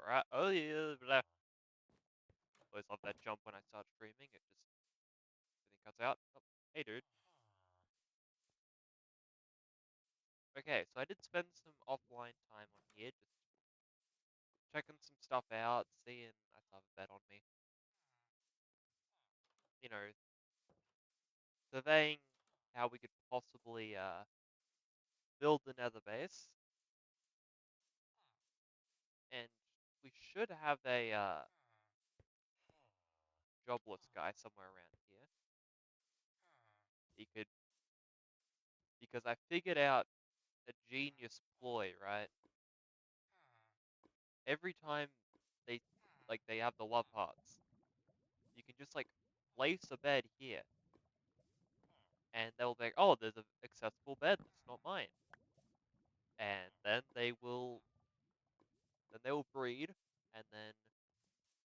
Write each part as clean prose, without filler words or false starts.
Alright. Oh yeah. Blah. Always love that jump when I start screaming. It just everything cuts out. Oh, hey dude. Okay, so I did spend some offline time on here, just checking some stuff out, seeing I still have a bed on me. You know, surveying how we could possibly build the nether base, and we should have a jobless guy somewhere around here. He could, because I figured out a genius ploy, right? Every time they they have the love hearts, you can just like place a bed here, and they'll be like, oh, there's an accessible bed that's not mine, and then they will breed, and then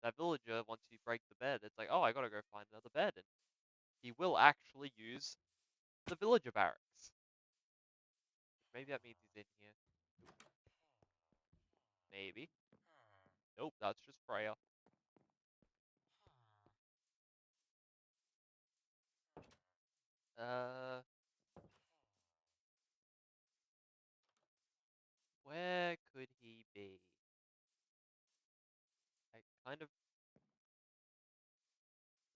that villager, once you break the bed, it's like, oh, I gotta go find another bed, and he will actually use the villager barracks. Maybe that means he's in here. Maybe. Nope, that's just Freya. Uh, where could he be? I kind of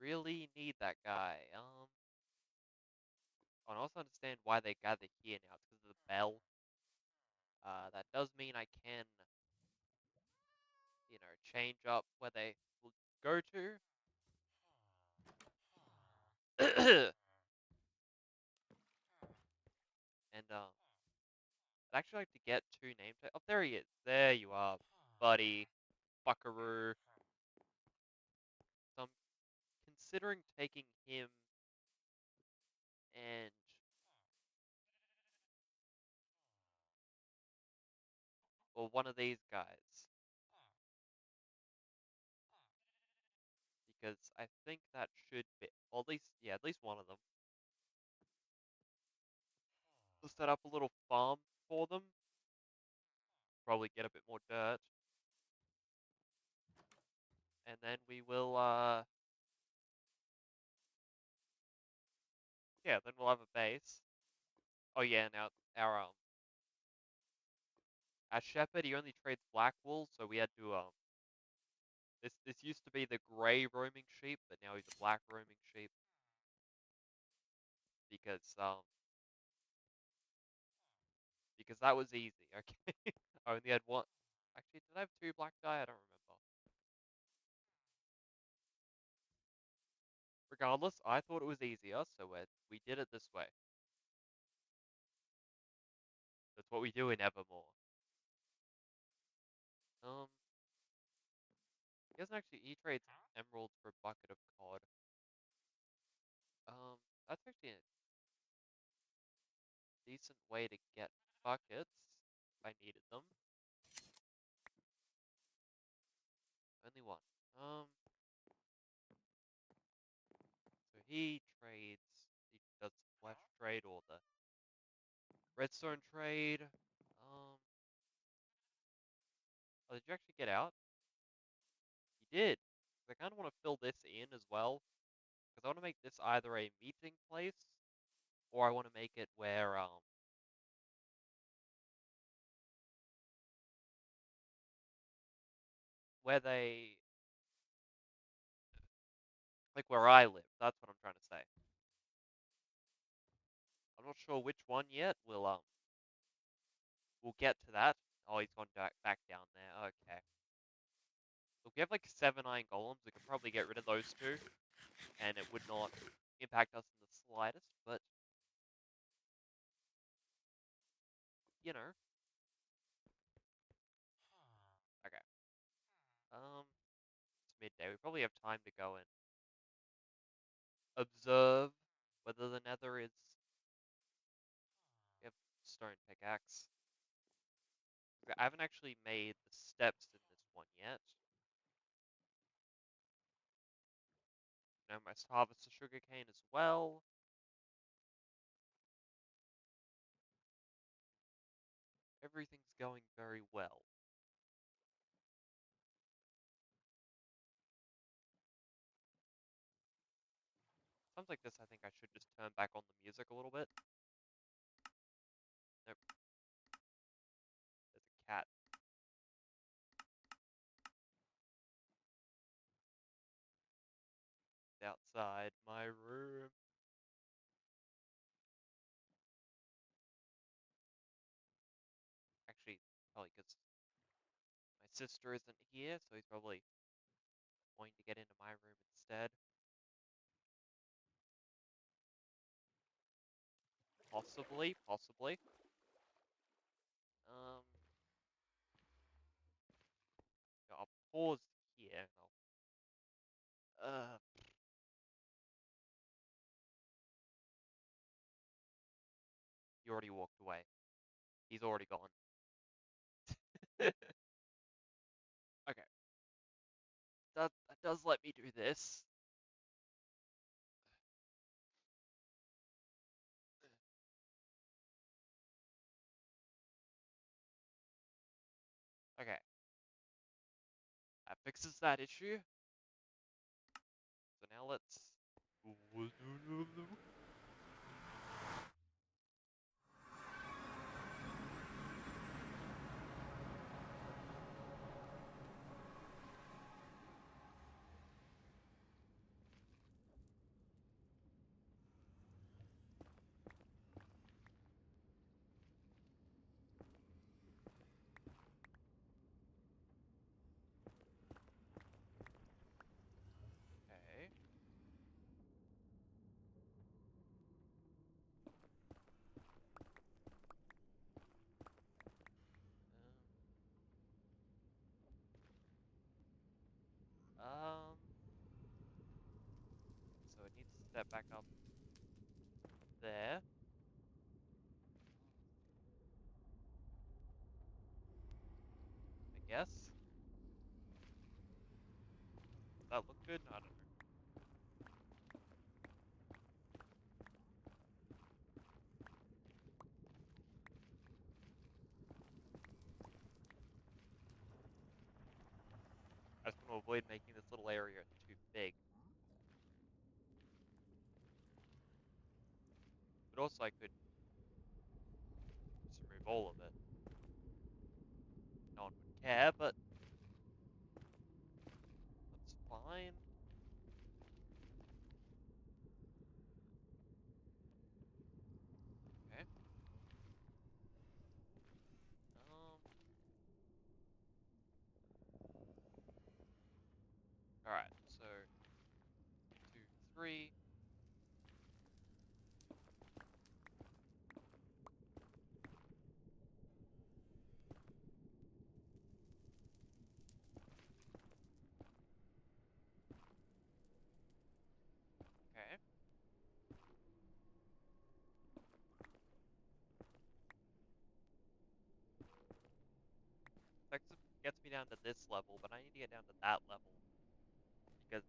really need that guy. I also understand why they gather here now. It's because of the bell. That does mean I can, change up where they will go to. And I'd actually like to get two name tags. Oh, there he is. There you are, buddy, buckaroo. So I'm considering taking him and or one of these guys because I think that should be, well, at least yeah, at least one of them. We'll set up a little farm for them. Probably get a bit more dirt, and then we will yeah, then we'll have a base. Oh yeah, now our shepherd, he only trades black wool, so we had to this used to be the grey roaming sheep, but now he's a black roaming sheep because because that was easy. Okay, I only had one. Actually, did I have two black dye? I don't remember. Regardless, I thought it was easier, so we did it this way. That's what we do in Evermore. Um, he doesn't actually. He trades emeralds for a bucket of cod. That's actually a decent way to get buckets if I needed them. Only one. So he trades. He does the flesh trade or the redstone trade. Oh, did you actually get out? You did. 'Cause I kind of want to fill this in as well, because I want to make this either a meeting place, or I want to make it where they like where I live. That's what I'm trying to say. I'm not sure which one yet. We'll get to that. Oh, he's gone back down there. Okay. Look, we have like 7 iron golems. We could probably get rid of those two, and it would not impact us in the slightest. But you know, okay. It's midday. We probably have time to go and observe whether the nether is. We have stone pickaxe. I haven't actually made the steps in this one yet. I must harvest the sugarcane as well. Everything's going very well. Times like this, I think I should just turn back on the music a little bit. Nope. There's a cat. Outside my room. Actually, probably because my sister isn't here, so he's probably going to get into my room instead. Possibly, possibly. Um, I'll pause here. Uh, he already walked away. He's already gone. Okay, that does let me do this. Okay, that fixes that issue. So now let's. Okay. Um. So it needs to step back up there. I guess. Does that look good? I don't know. I just want to avoid making this little area too big. But also I could just remove all of it. No one would care, but that's fine. Okay. Um. Alright, so 2, 3. Okay. That gets me down to this level, but I need to get down to that level. Because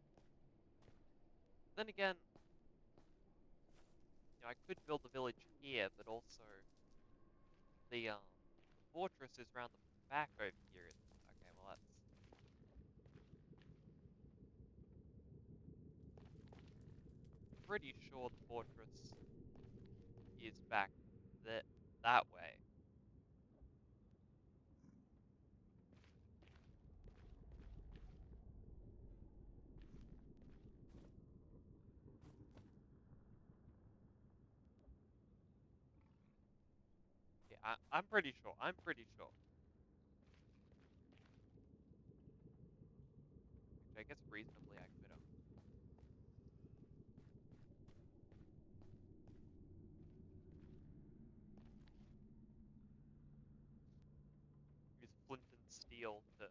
then again, I could build the village here, but also the fortress is around the back over here. Okay, well that's pretty sure the fortress is back that way. Yeah, I'm pretty sure. I'm pretty sure. Which I guess reasonably I could use flint and steel to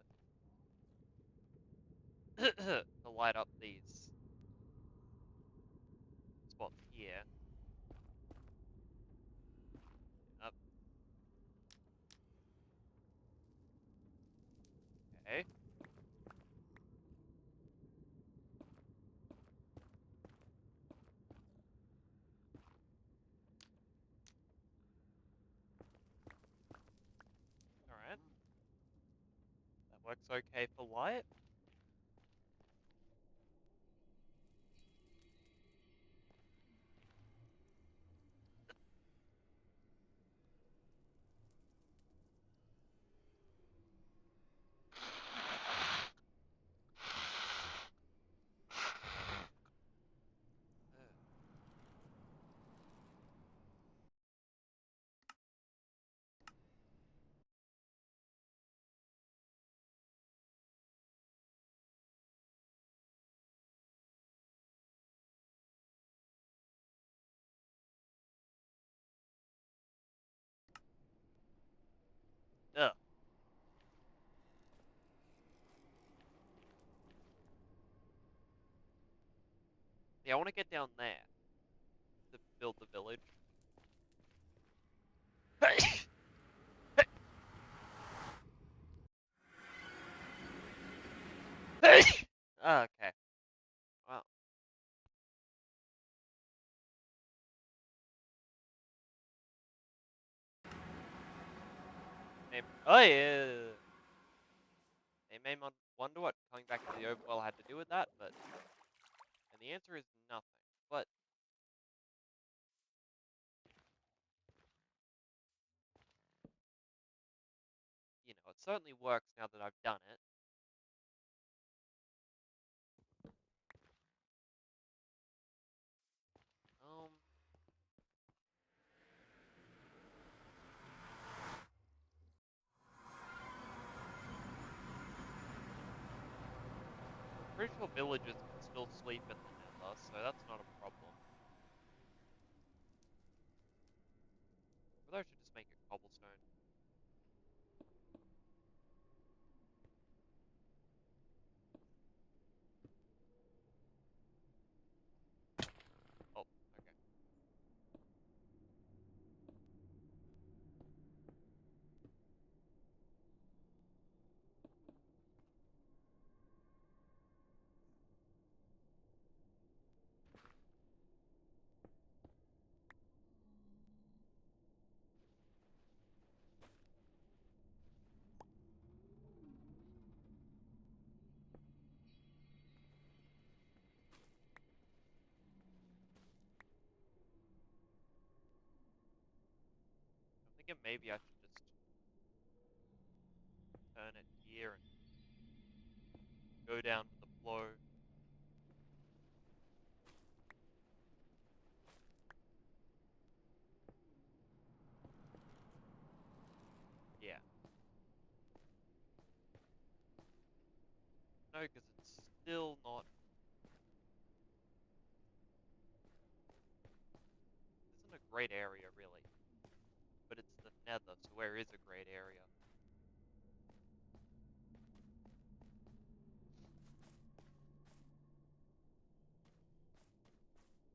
to light up these spots here. Up. Okay. All right. That works okay for light. Yeah, I want to get down there to build the village. Okay. Well, oh yeah. They may wonder what coming back to the overworld had to do with that, and the answer is nothing. But it certainly works now that I've done it. Um, Pretty sure villagers can still sleep in the nether, so that's not a problem. But I should just make it cobblestone. Oh, okay. I'm thinking maybe I should just turn it here and go down to the flow. Yeah. No, because it's still not. This isn't a great area, really. But it's the nether, so where is a great area?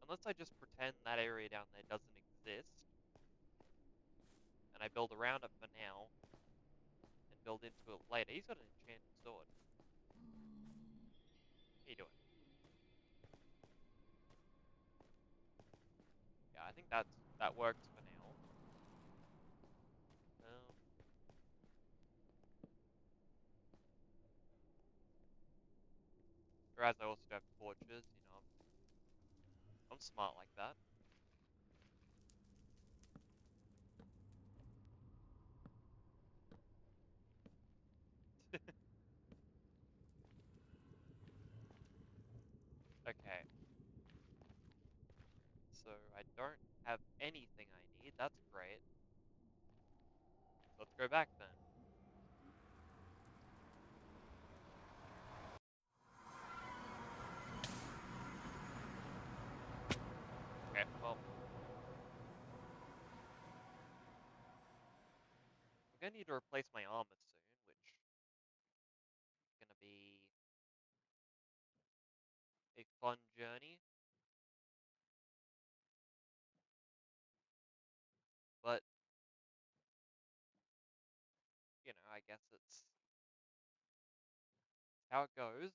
Unless I just pretend that area down there doesn't exist, and I build around it for now, and build into it later. He's got an enchanted sword. What are you doing? Yeah, I think that works for now. Um, Whereas I also have torches, I'm smart like that. Okay, so I don't have anything I need. That's great. Let's go back then. Okay, well, I'm gonna need to replace my armor soon, which is gonna be a fun journey. But I guess it's how it goes.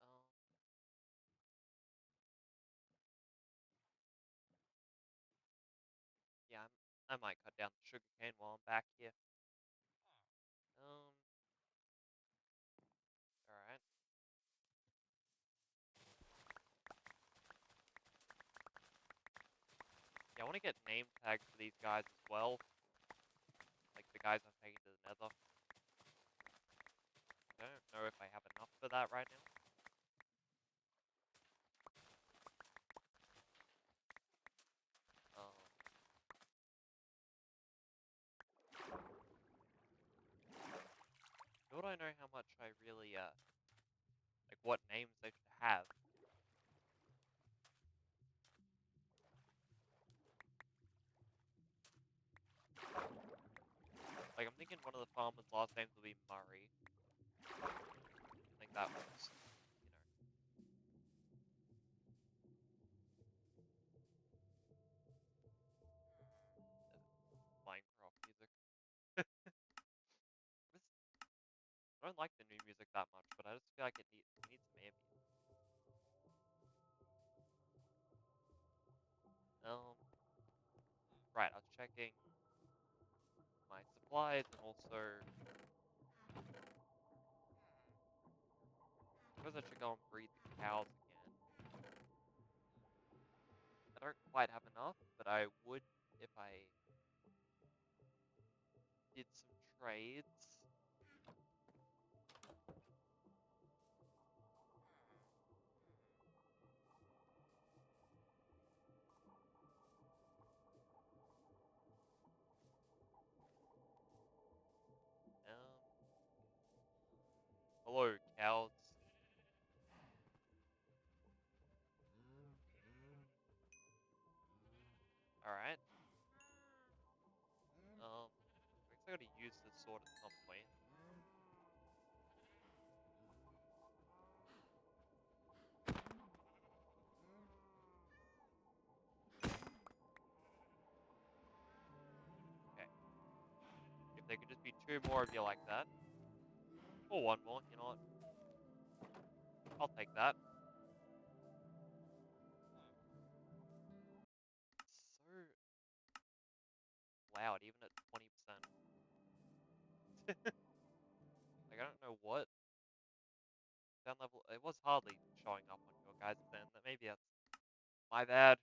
Um, yeah, I might cut down the sugarcane while I'm back here. All right. Yeah, I want to get name tags for these guys as well, like the guys I'm taking to the Nether. I don't know if I have enough for that right now. Um, Nor do I know how much I really like what names they should have. Like I'm thinking thinking one of the farmers' last names will be Murray. I think that was, Minecraft music. I don't like the new music that much, but I just feel like we need some ambient. Right, I was checking my supplies and also suppose I should go and breed the cows again. I don't quite have enough, but I would if I did some trades. Um, Hello, cows. Alright. I guess I gotta use this sword at some point. Okay. If there could just be two more of you like that. Or one more, you know what? I'll take that. So loud, even at 20%. Like, I don't know what sound level. It was hardly showing up on your guys' end. Maybe that's my bad.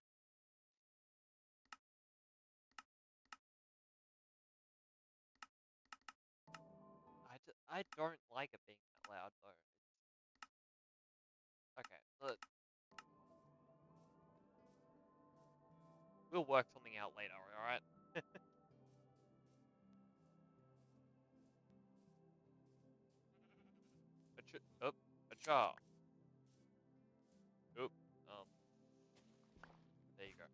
I don't like it being that loud, though. Okay, look. We'll work something out later, alright? Oop, acha. Oop, there you go.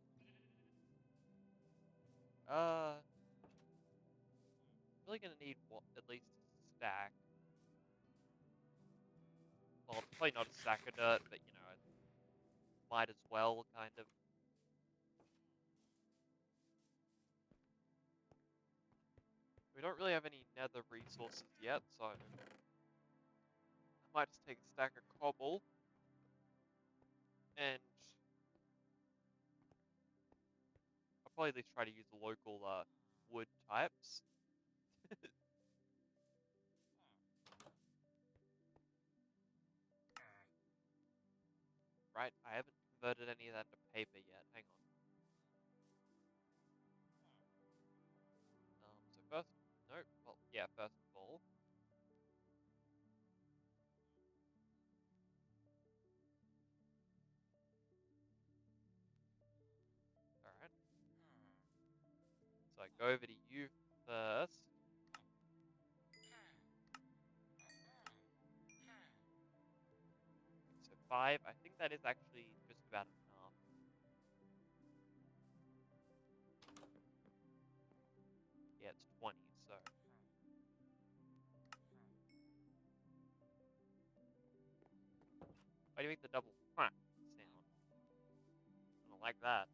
Really gonna need at least a stack. Well, probably not a stack of dirt, but you know, it might as well, kind of. We don't really have any nether resources yet, so I might just take a stack of cobble and I'll probably at least try to use the local wood types. Right, I haven't converted any of that to paper yet. Hang on. So first, no, well, yeah, first of all, alright. So I go over to you first. So 5, I think that is actually just about enough. Yeah, it's 20, so. Why do you make the double sound? I don't like that.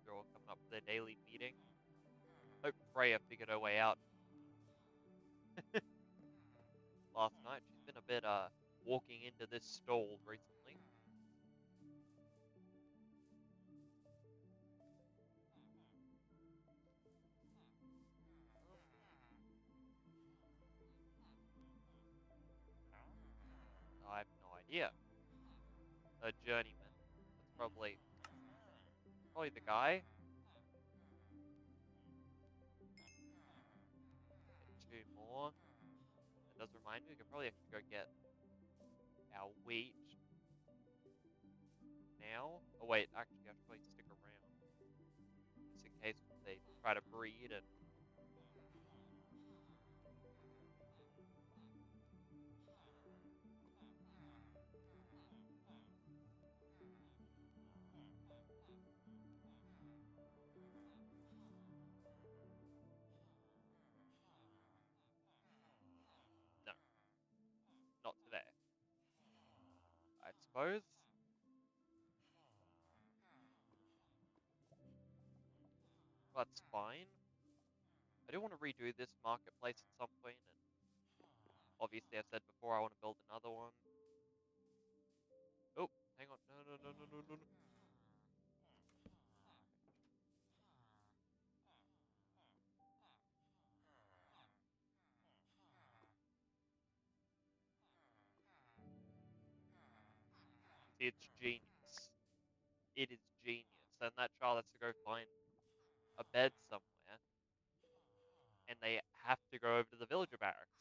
They're all coming up for their daily meeting. Hope Freya figured her way out last night. She's been a bit walking into this stall recently. I have no idea. A journeyman. That's probably the guy. Get 2 more. That does remind me, we could probably actually go get our wheat now. Oh wait, actually I should probably stick around. Just in case they try to breed and suppose. That's fine. I do want to redo this marketplace at some point, and obviously I've said before I want to build another one. Oh, hang on. No, no, no, no, no, no, no. You see, it's genius. It is genius. And that child has to go find a bed somewhere, and they have to go over to the villager barracks.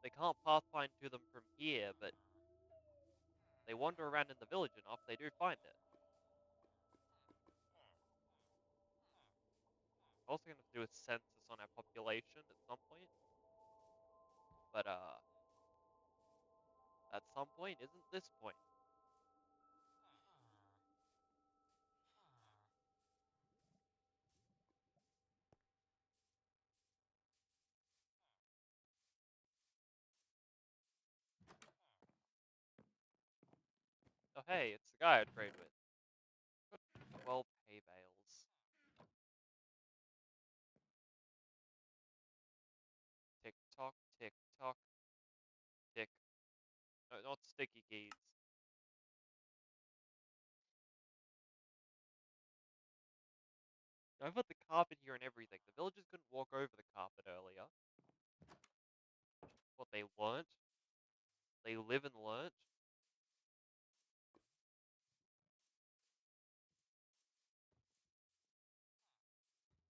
They can't pathfind to them from here, but they wander around in the village enough, they do find it. Also going to do a census on our population at some point, but at some point isn't this point. Oh hey, it's the guy I trade with. Got 12 hay bales. Tick tock, tick tock, tick. No, not sticky keys. I put the carpet here and everything. The villagers couldn't walk over the carpet earlier. What they learnt. They live and learnt.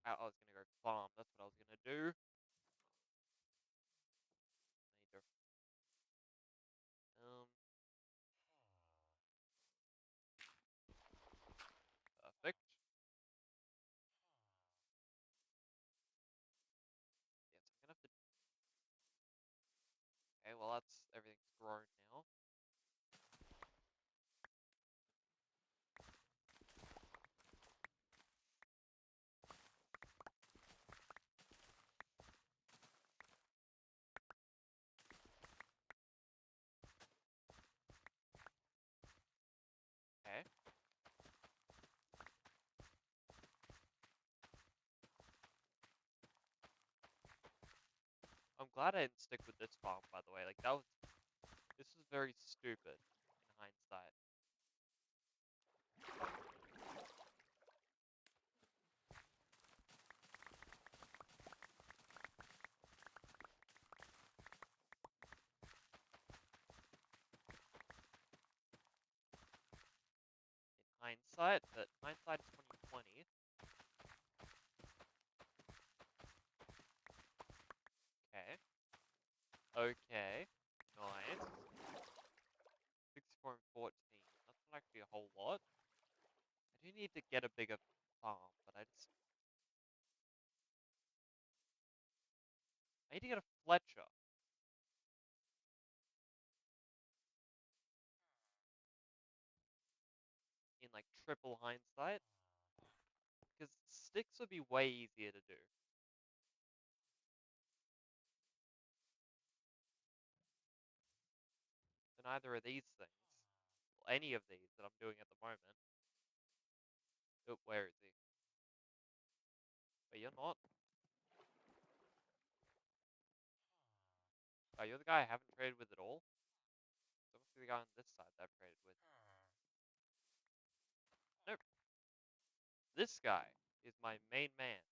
I was gonna go farm. That's what I was gonna do. Need to, um, perfect. Yes, I'm gonna have to. Okay, well that's everything's grown now. Okay. I'm glad I didn't stick with this farm, by the way. Like that was. This was very stupid in hindsight. But hindsight is 2020. Okay. Okay. Nice. 64 and 14. That's not actually a whole lot. I do need to get a bigger farm, but I need to get a Fletcher in like triple hindsight, because sticks would be way easier to do than either of these things. Well, any of these that I'm doing at the moment. Oh, where is he? But you're not. Oh, you're the guy I haven't traded with at all? So must be the guy on this side that I've traded with. Nope. This guy is my main man.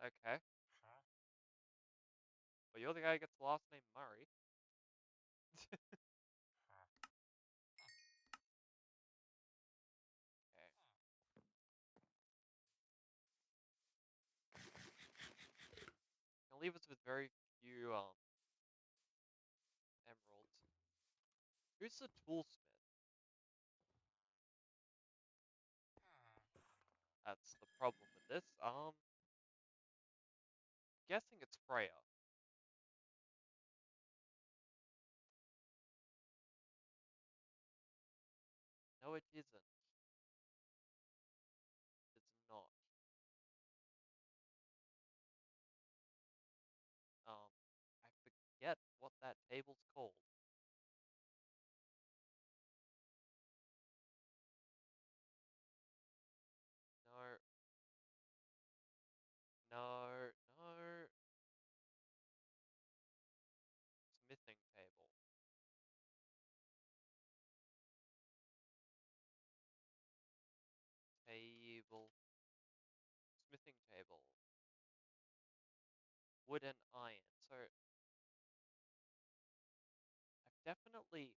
Okay. Well, you're the guy who gets the last name Murray. Okay. Can leave us with very few emeralds. Who's the toolsmith? That's the problem with this. Guessing it's Freya. No, it isn't. It's not. Um, I forget what that table's called. No, no, no. Smithing table. Table. Smithing table. Wood and iron. So, I've definitely...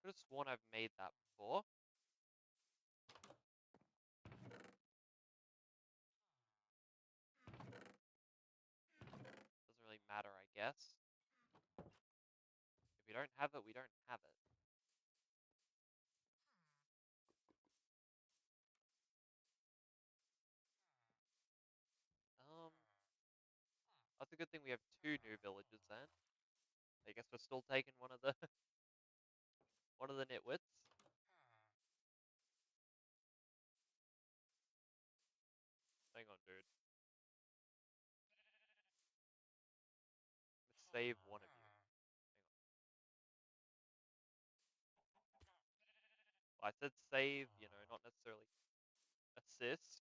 could have sworn I've made that before. Doesn't really matter, I guess. If we don't have it, we don't have it. Um, that's a good thing we have two new villages then. I guess we're still taking one of the one of the nitwits. Hang on, dude. Let's save one of you. Hang on. I said save, not necessarily assist.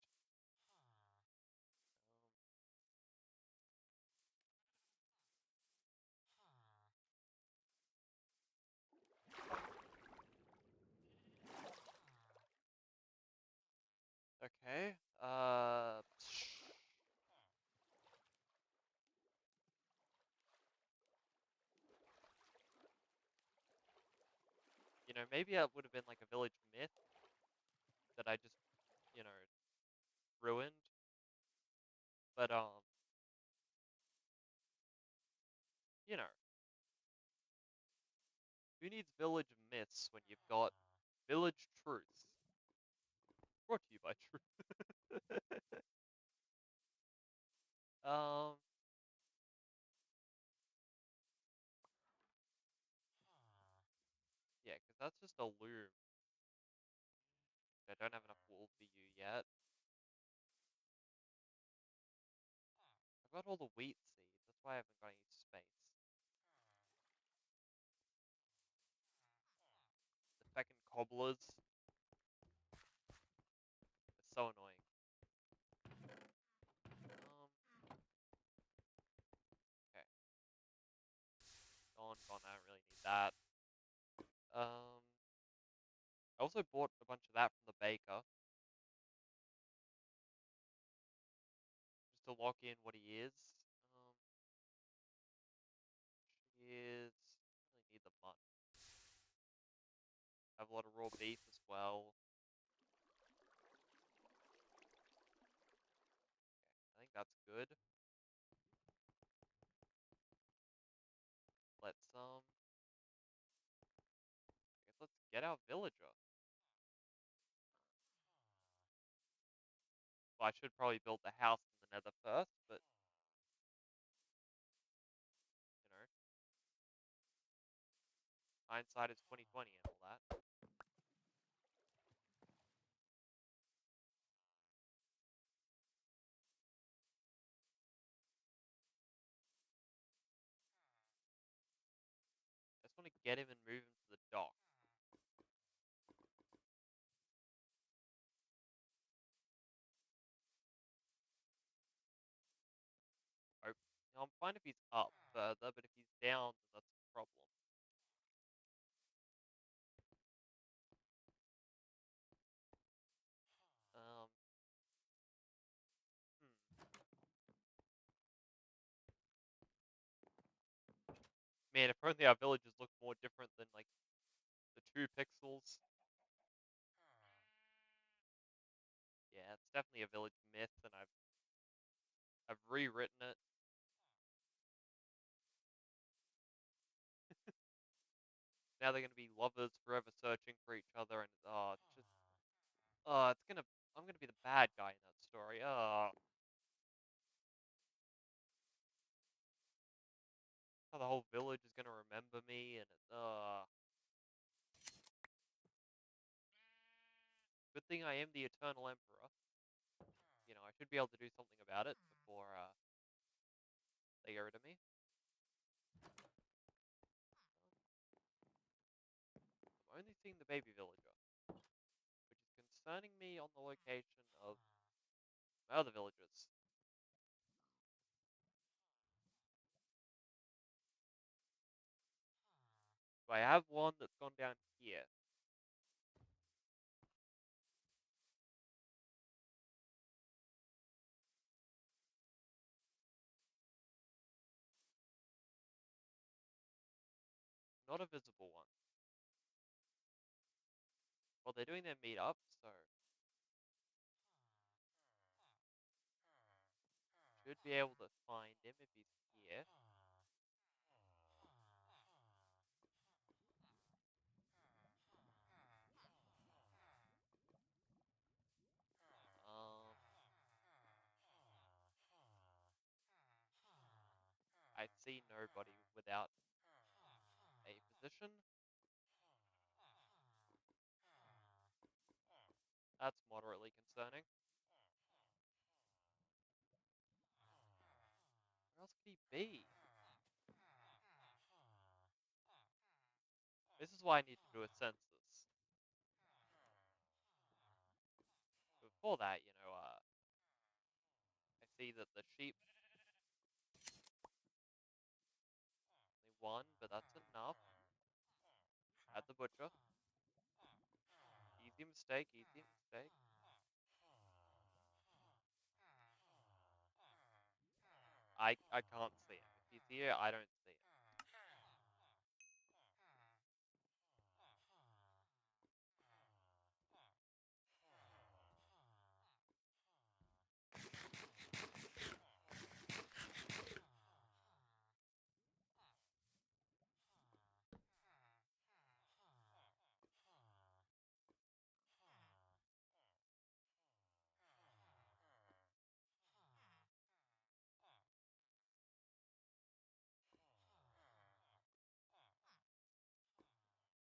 Okay. Maybe it would have been like a village myth that I just, you know, ruined. But you know, who needs village myths when you've got village truths? Brought to you by Truth. um, yeah, because that's just a loom. I don't have enough wool for you yet. I've got all the wheat seeds. That's why I haven't got any space. The feckin' cobblers. They're so annoying. Okay. Gone. I don't really need that. Um, I also bought a bunch of that from the baker. Just to lock in what he is. Um, she is... I don't really need the mutton. I have a lot of raw beef as well. Okay, I think that's good. I guess let's get our villager. Well, I should probably build the house in the nether first, but, you know, hindsight is 2020 and all that. I just want to get him and move him to the dock. Oh, I'm fine if he's up further, but if he's down, then that's a problem. Um, hmm. Man, if only our villages looked more different than, like, the 2 pixels. Yeah, it's definitely a village myth, and I've rewritten it. Now they're gonna be lovers forever searching for each other, and it's gonna I'm gonna be the bad guy in that story. How the whole village is gonna remember me, and good thing I am the Eternal Emperor. I should be able to do something about it before They get rid of me. I'm only seeing the baby villager, which is concerning me on the location of my other villagers. So I have one that's gone down here. Not a visible one. Well, they're doing their meetup, so should be able to find him if he's here. I see nobody without a position. That's moderately concerning. Where else could he be? This is why I need to do a census. Before that, I see that the sheep only one, but that's enough. At the butcher. Easy mistake, easy mistake. I can't see him. If he's here, I don't see him.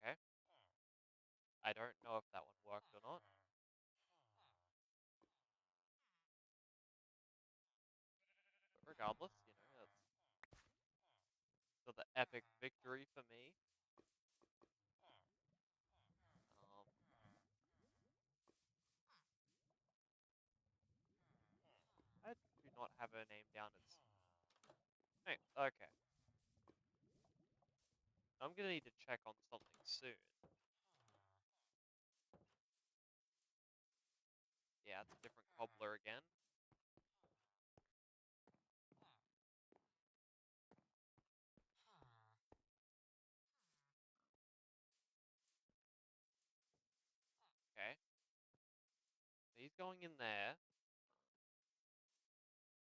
Okay. I don't know if that one worked or not. But regardless, that's still the epic victory for me. Um, I do not have her name down as. Hey, okay. I'm gonna need to check on something soon. Yeah, it's a different cobbler again. Okay. So he's going in there,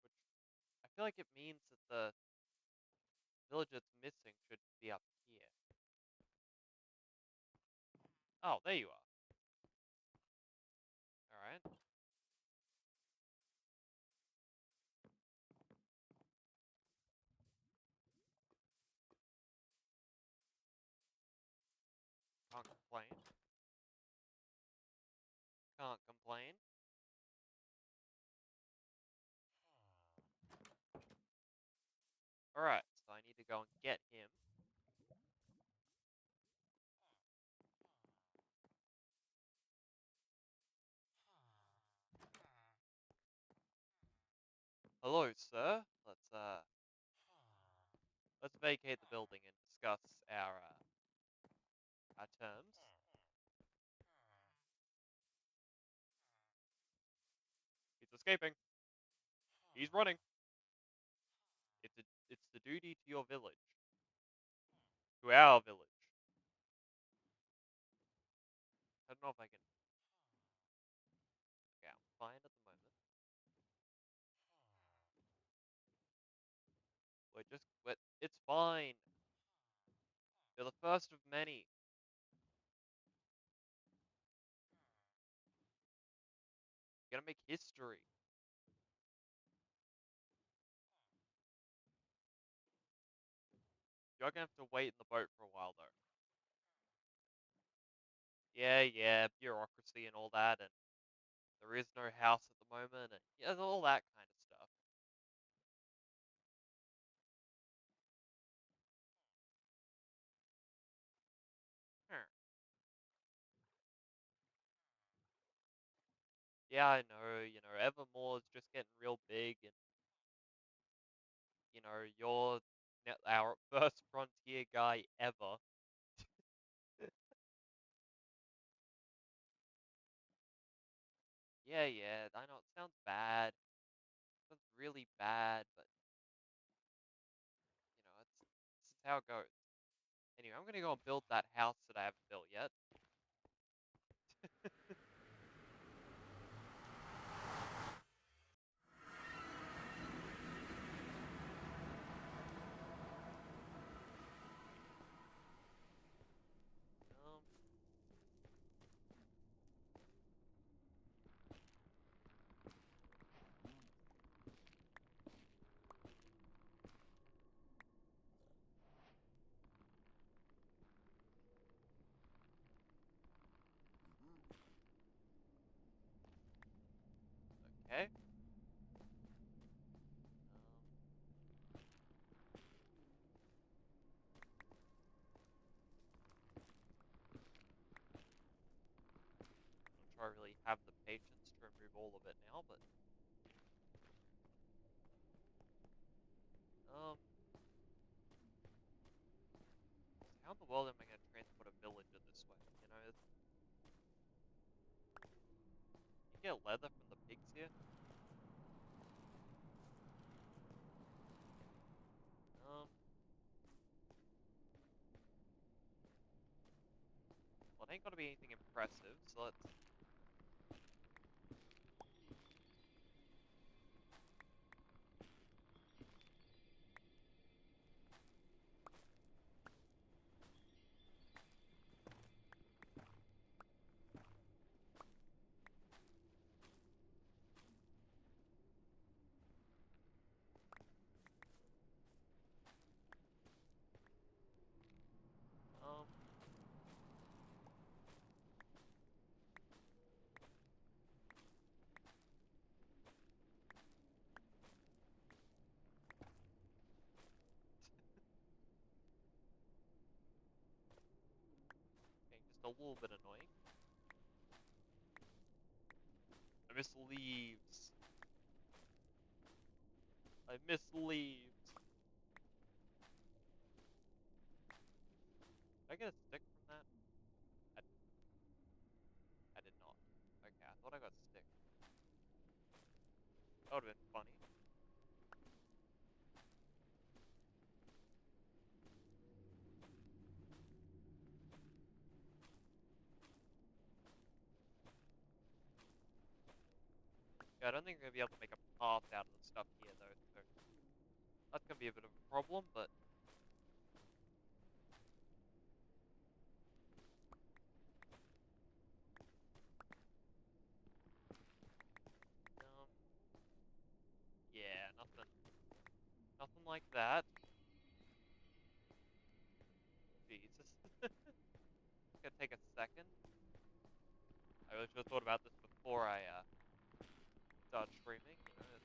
which I feel like it means that the village that's missing should be up here. Oh, there you are. Alright. Can't complain. Can't complain. Alright, so I need to go and get him. Hello, sir. Let's vacate the building and discuss our terms. He's escaping. He's running. It's the duty to your village. To our village. I don't know if I can. Okay, I'm fine at the moment. It's fine. You're the first of many. You're gonna make history. You're gonna have to wait in the boat for a while though. Yeah, bureaucracy and all that, and there is no house at the moment, and yeah, all that kind of stuff. Yeah, I know, Evermore's just getting real big, and, you're our first frontier guy ever. Yeah, yeah, I know it sounds bad. It sounds really bad, but, this is how it goes. Anyway, I'm gonna go and build that house that I haven't built yet. Um, okay. Not sure I really have the patience to remove all of it now, but, um, how in the world am I gonna transport a villager this way? You get leather from the pigs here? Um, well, it ain't gonna be anything impressive, so let's, um, okay, just a little bit annoying. I miss leaves. I miss leaves. Did I get a stick from that? I, I did not. Okay, I thought I got a stick. That would've been funny. Yeah, I don't think I'm gonna be able to make a path out of the stuff here, though, so that's gonna be a bit of a problem, but, um, yeah, nothing like that. Jesus. Gonna take a second. I really should have thought about this before I, started streaming, this is,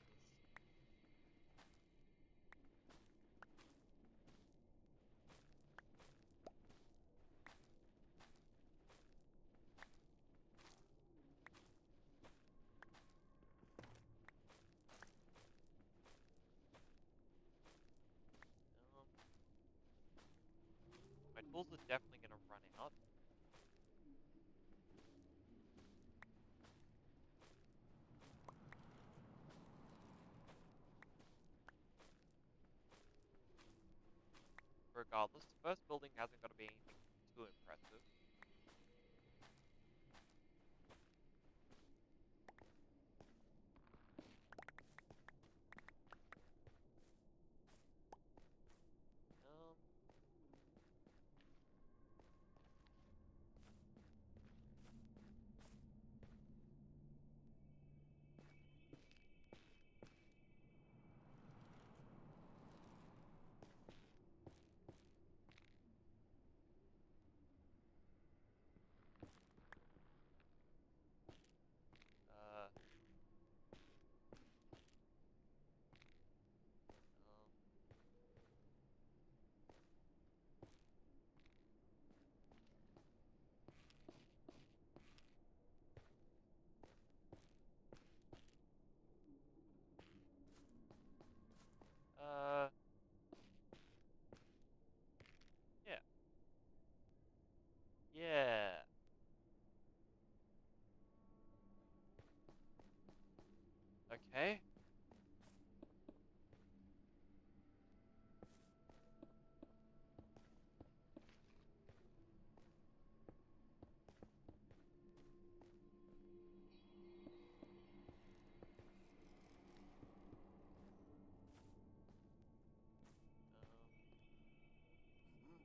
um, my tools are definitely gonna run out. Regardless, the first building hasn't got to be anything too impressive. Um, Okay. Um,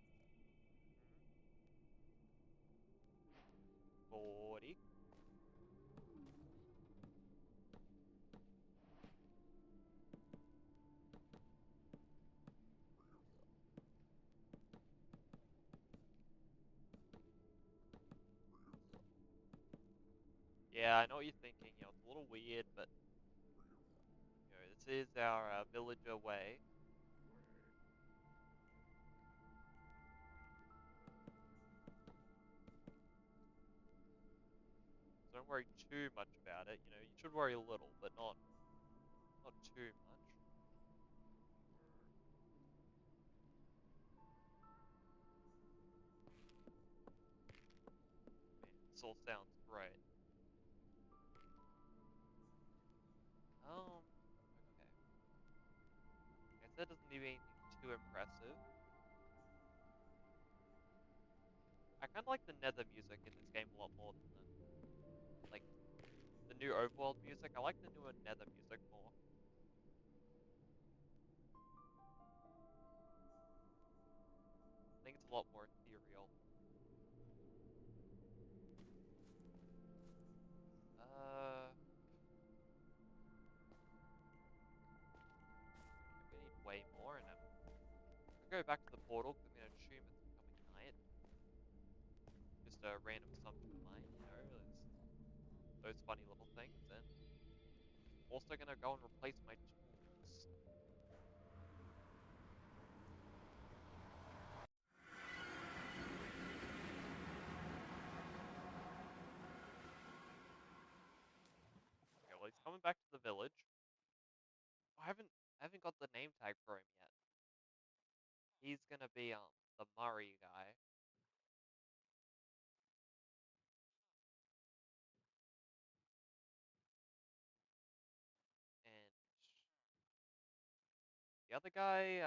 40. Yeah, I know what you're thinking. It's a little weird, but this is our villager way. So don't worry too much about it. You should worry a little, but not too much. Man, this all sounds great. Okay. I guess that doesn't need anything too impressive. I kind of like the nether music in this game a lot more than like the new overworld music. I like the newer nether music more. I think it's a lot more ethereal. Uh, maybe I need way more, and I'll go back to the portal because I'm gonna assume it's becoming night. Just a random assumption of mine, those funny little things, and also gonna go and replace my tools. Okay, well he's coming back to the village. I haven't got the name tag for him yet. He's gonna be the Murray guy, and the other guy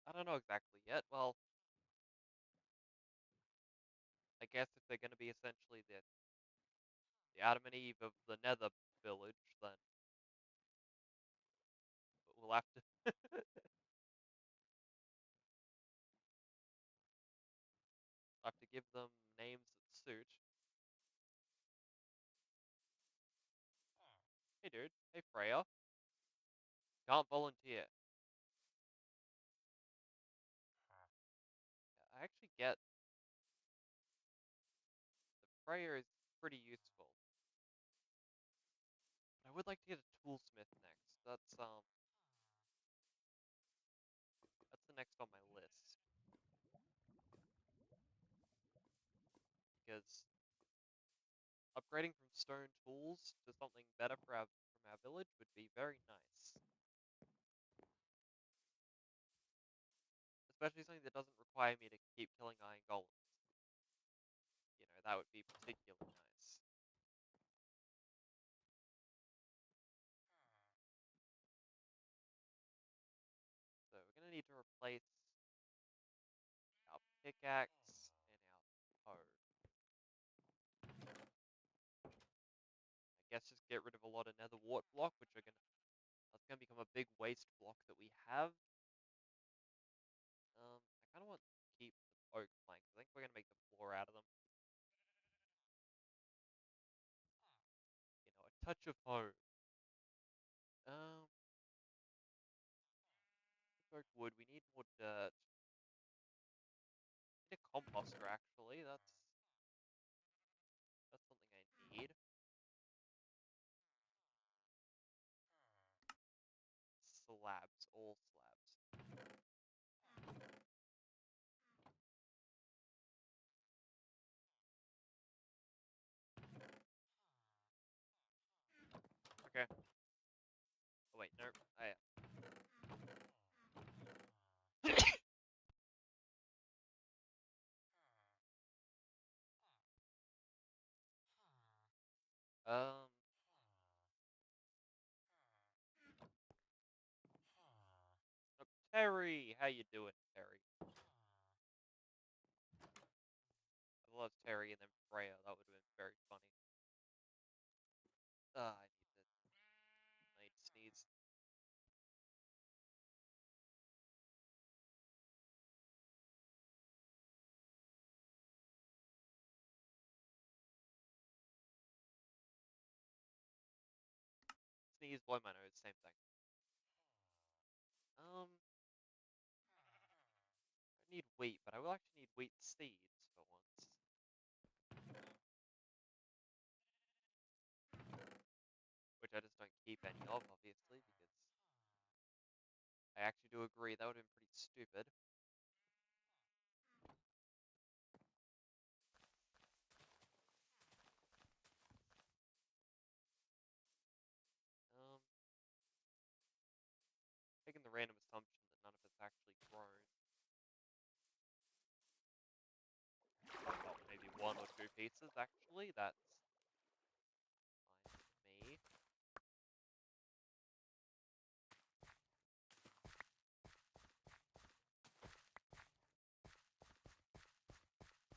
I don't know exactly yet. Well, I guess if they're gonna be essentially the Adam and Eve of the Nether village, then we'll have to have to give them names that suit. Hey dude, hey Freya, can't volunteer. I actually get that Freya is pretty useful. I would like to get a toolsmith next. That's the next on my list because upgrading from stone tools to something better for our village would be very nice. Especially something that doesn't require me to keep killing iron golems. That would be particularly nice. So we're gonna need to replace our pickaxe and our hoe. I guess just get rid of a lot of nether wart block, which are gonna that's gonna become a big waste block that we have. I kind of want to keep the oak planks. I think we're gonna make the floor out of them. A touch of hoe. Um, oak wood. We need more dirt. Need a composter actually. That's something I need. Slabs, all slabs. Okay. Oh wait, no. Um, Terry, how you doing, Terry? I love Terry and then Freya. That would have been very funny. I need to sneeze. Sneeze, blow my nose, same thing. I need wheat, but I will actually need wheat seeds for once. Which I just don't keep any of, obviously, because I actually do agree that would have been pretty stupid. Um, Making the random assumption that none of it's actually grown. Oh, maybe one or two pieces, actually. That's fine with me.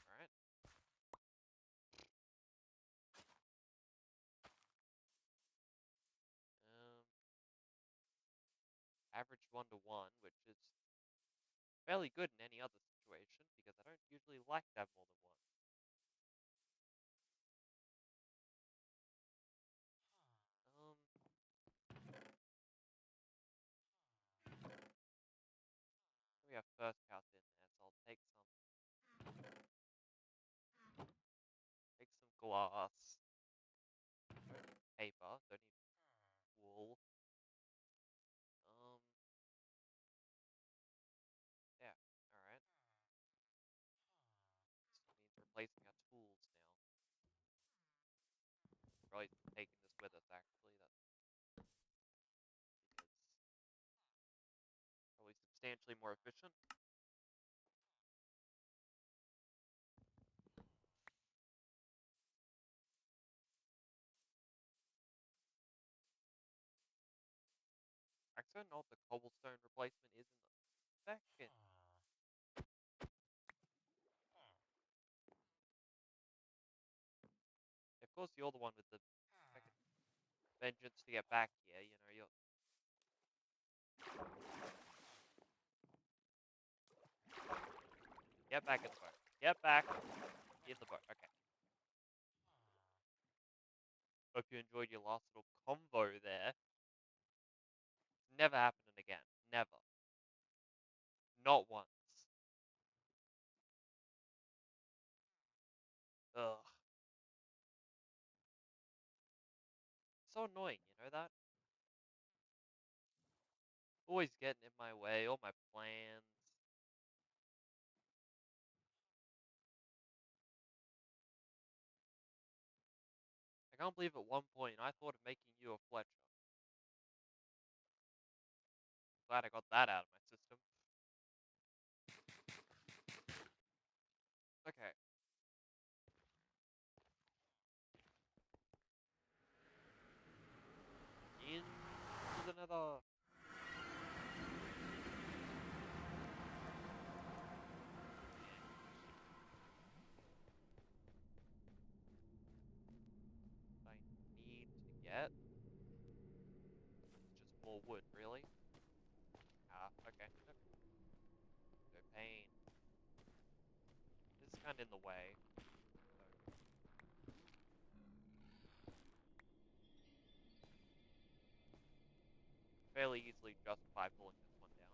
Alright. Um, Average 1 to 1, which is fairly good in any other situation, because I don't usually like to have more than one. Um, we have first house in there, so I'll take some glass. Don't need paper, don't need wool. Um, yeah, alright. This means replacing our tools now. Probably taking this with us, actually. That's because probably substantially more efficient. Actually, I don't know what the cobblestone replacement is in the second. Of course, you're the one with the second vengeance to get back here. You know, you're. Get back in the boat. Get back in the boat. Okay. Hope you enjoyed your last little convo there. Never happening again. Never. Not once. Ugh. So annoying, you know that? Always getting in my way, all my plans. I can't believe at one point I thought of making you a Fletcher. Glad I got that out of my system. Okay. Into the nether. I need to get just more wood, really. Ah, okay. No pain. This is kind of in the way. So fairly easily justify pulling this one down.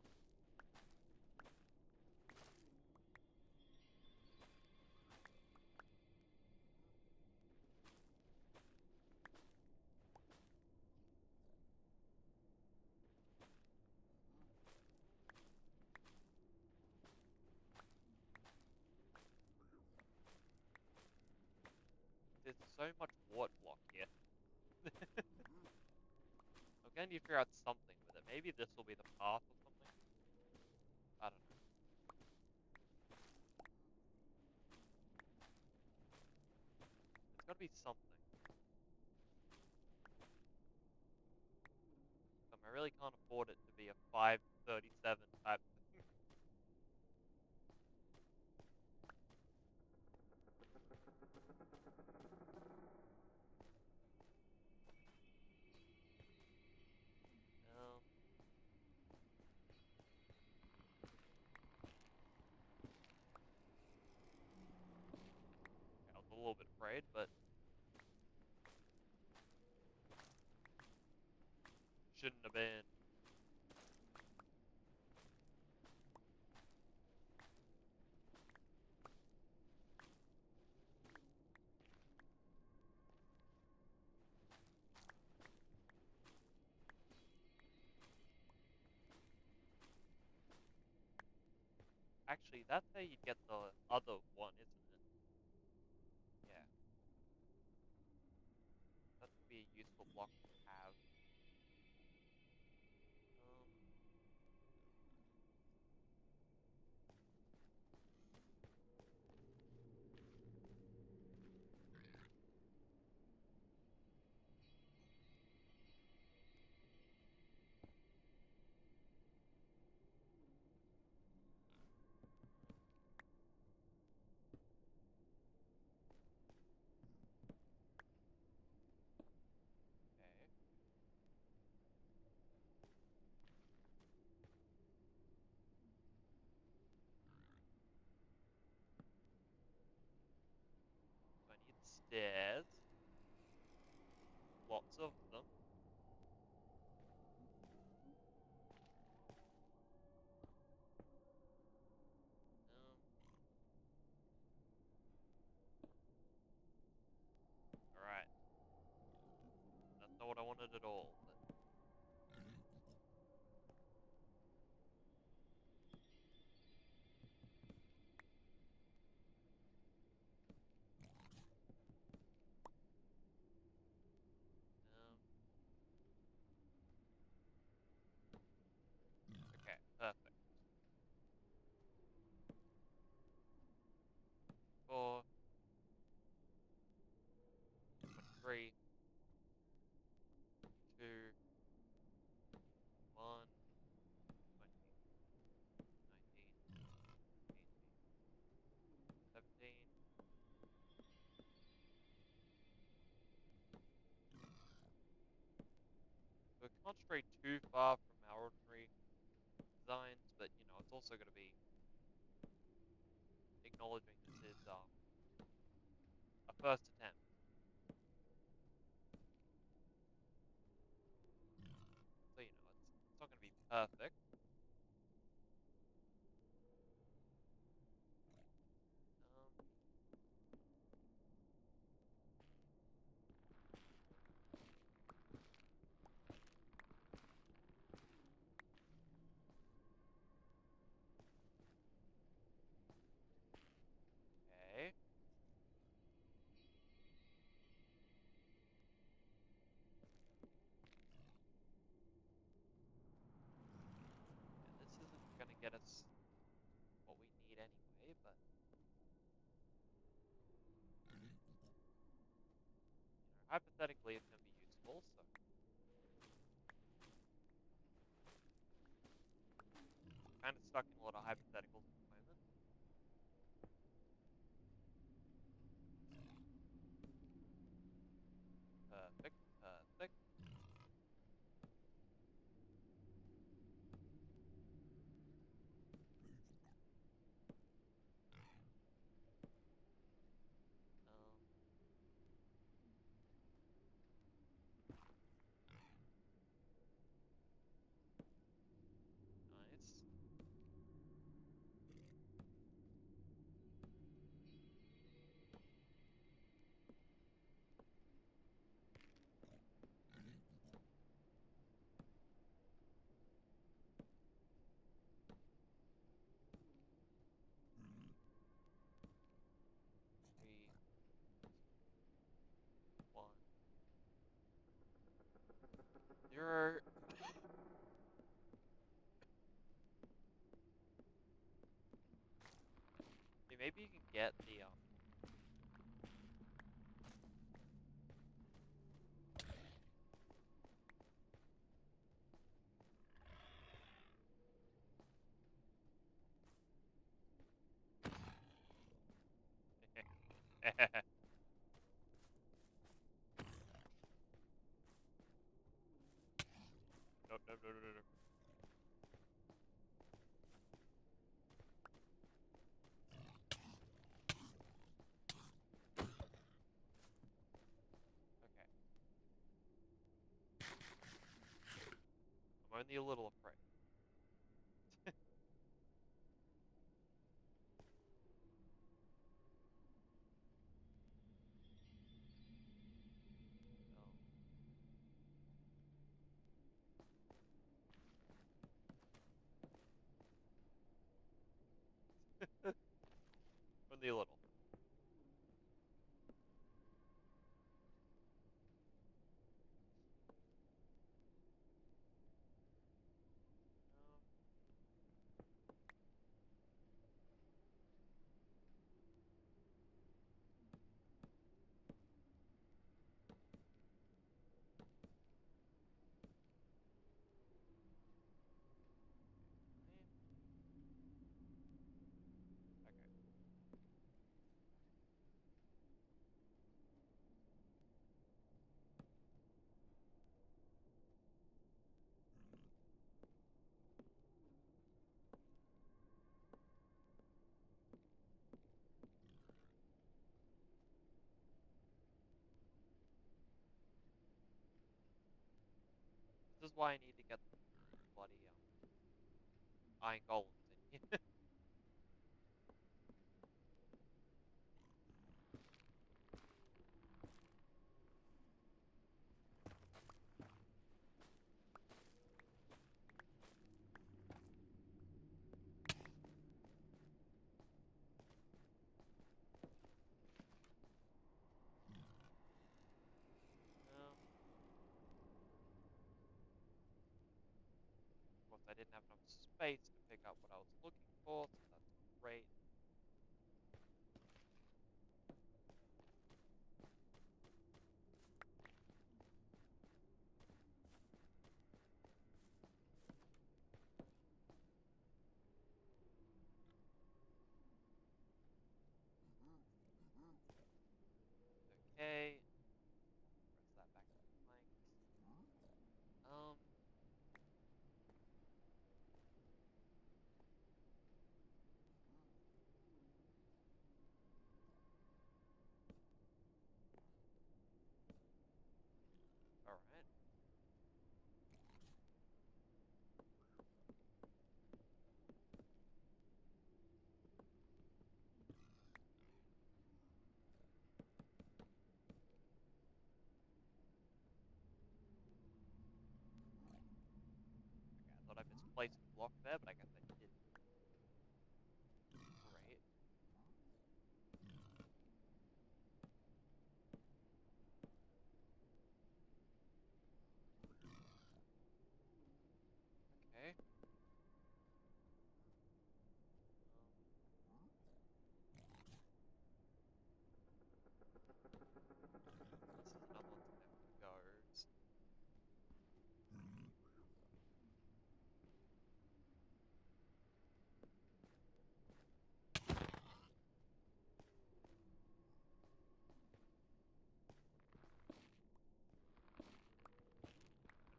There's so much wart block here. I'm gonna need to figure out something with it. Maybe this will be the path or something. I don't know. It's gotta be something. really can't afford it to be a 537 type thing. Um, I was a little bit afraid, but shouldn't have been. Actually, that's how you get the other one, isn't it? Yeah, that could be a useful block to have. Um, okay. So I need stairs, lots of them. Um, all right. That's not what I wanted at all. But um, okay, perfect. 4, 23, 2, 1, 20, 19, 18, 17. So it can't stray too far from our ordinary designs, but you know, it's also going to be acknowledging this is a first attempt. So you know, it's not going to be perfect. Um, okay. Yeah, this isn't going to get us what we need anyway, but you know, hypothetically, it can be useful. So kind of stuck in a lot of hypotheticals at the moment. Perfect, perfect. Um, nice. 3, 1, 0. Hey, maybe you can get the Nope, nope, no, no, no, no. Okay, I'm only a little afraid. Um, only a little. Um, fine. Okay. This is why I need to get the bloody iron golems in here. Um, of course, I didn't have enough space to pick up what I was looking for, so that's great. Okay, press that back to the planks. Um, all right. Okay, I thought I misplaced a block there, but I guess I didn't. Great. Okay. This is another one that's gonna have to go.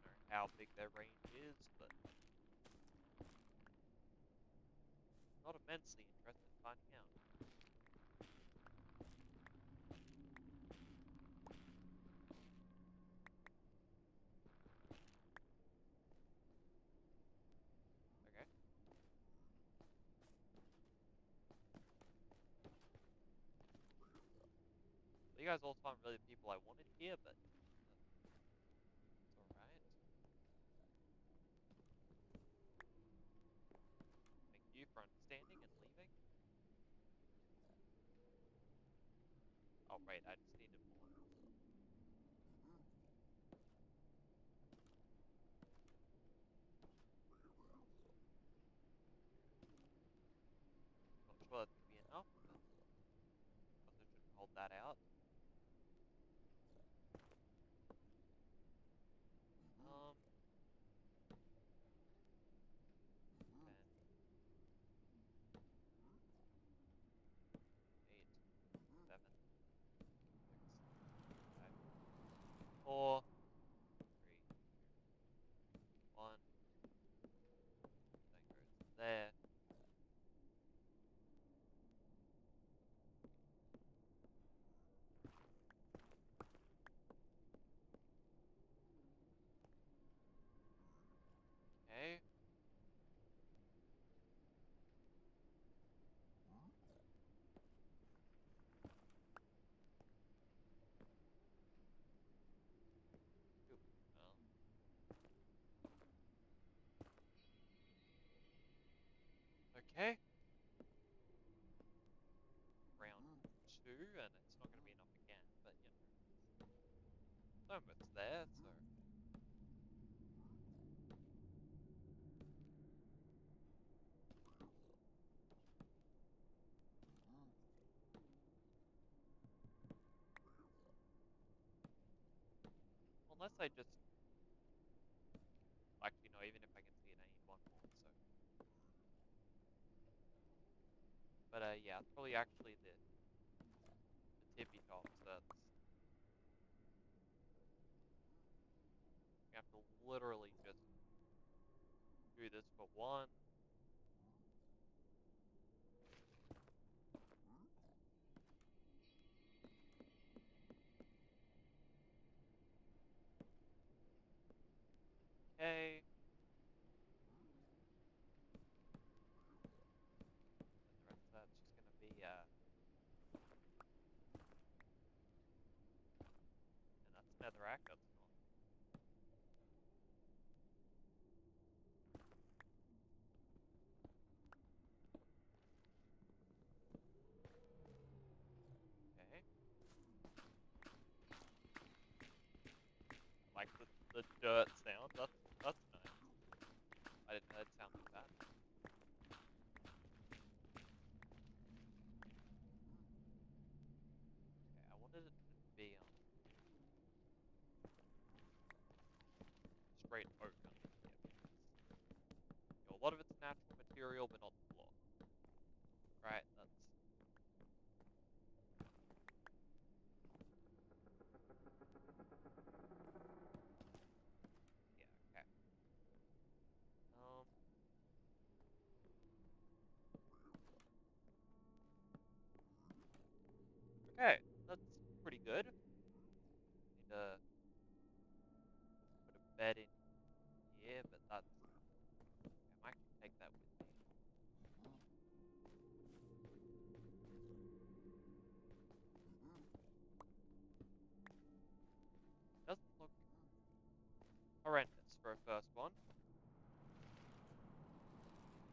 I don't know how big their range is, but not immensely interested in finding out. Okay. So you guys all aren't really the people I wanted here, but it's alright. Thank you for understanding and leaving. Oh, right, I just needed more. Not sure that's gonna be enough, but also shouldn't hold that out. Um, 10, 8, 7. Okay. Round 2, and it's not going to be enough again, but you know, it's almost there, so. Unless I just. Actually, no, even if I can see it, I need one more, so. But yeah, it's probably actually the tippy top, so that's. You have to literally just do this for one. Okay. Then the rest of that's just going to be, and that's netherrack, that's not. Okay. I like the dirt sound, that's nice. I didn't know it sound like that. Okay, I wanted it to be, straight oak under here, because, you know, a lot of it's natural material, but not the block. Right, that's, yeah, okay. Um, okay, that's pretty good. Need to put a bed in here, but that's, okay, I might actually take that with me. Doesn't look horrendous for a first one.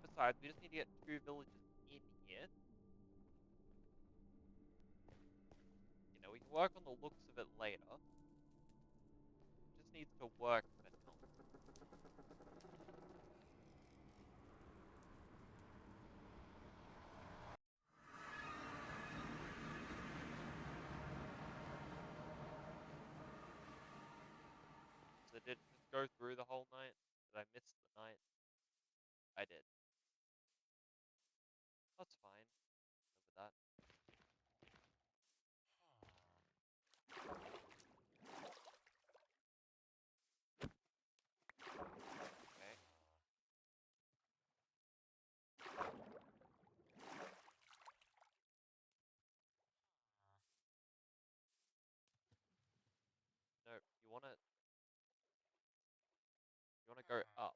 Besides, we just need to get 2 villages in here. You know, we can work on the looks of it later. It just needs to work for now. So did it just go through the whole night? Did I miss the night? I did. That's fine. Live with that. Okay. No, you wanna go up.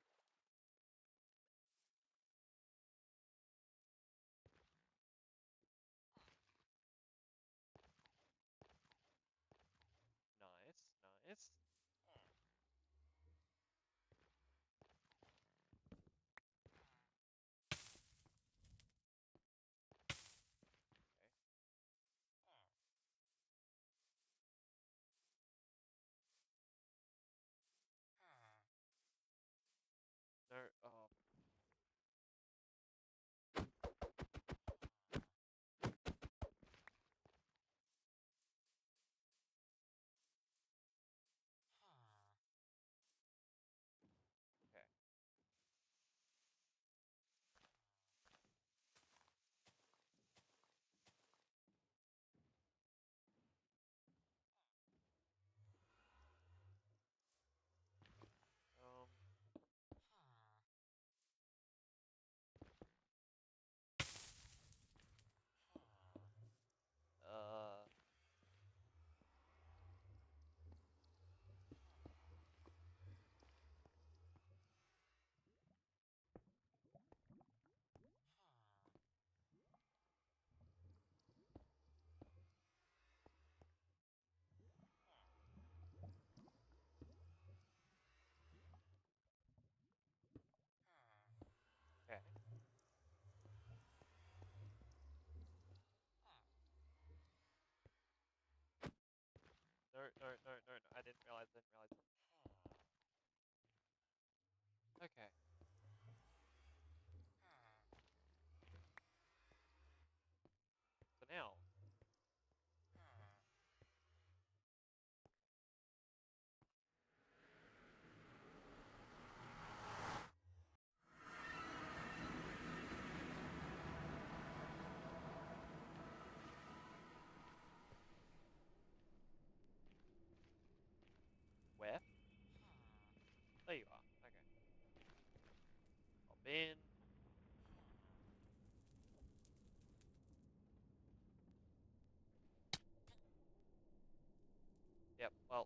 no, no, no, no. I didn't realize. Okay. So now, where? There you are. Okay. Hop in. Yep. Well,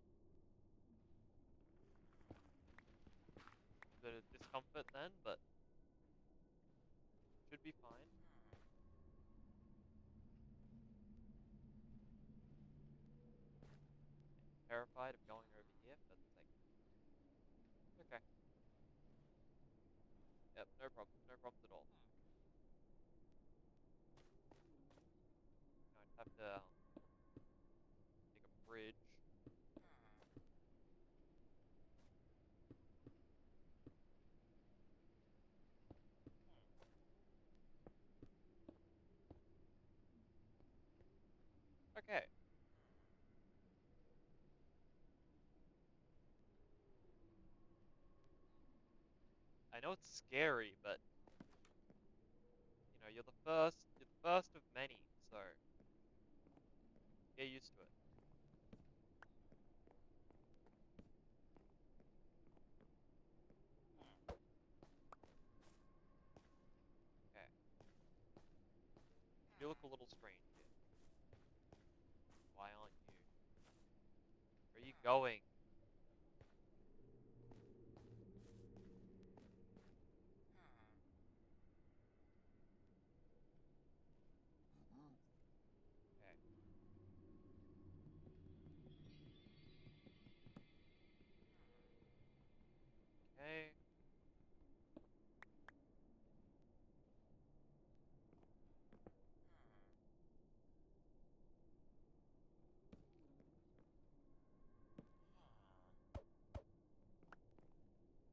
bit of discomfort then, but should be fine. Terrified of going over here, but it's like, okay. Yep. No problems. No problems at all. I just have to make a bridge. Okay. I know it's scary, but you're the first. You're the first of many, so get used to it. Okay. You do look a little strange here. Why aren't you? Where are you going? Okay. Okay.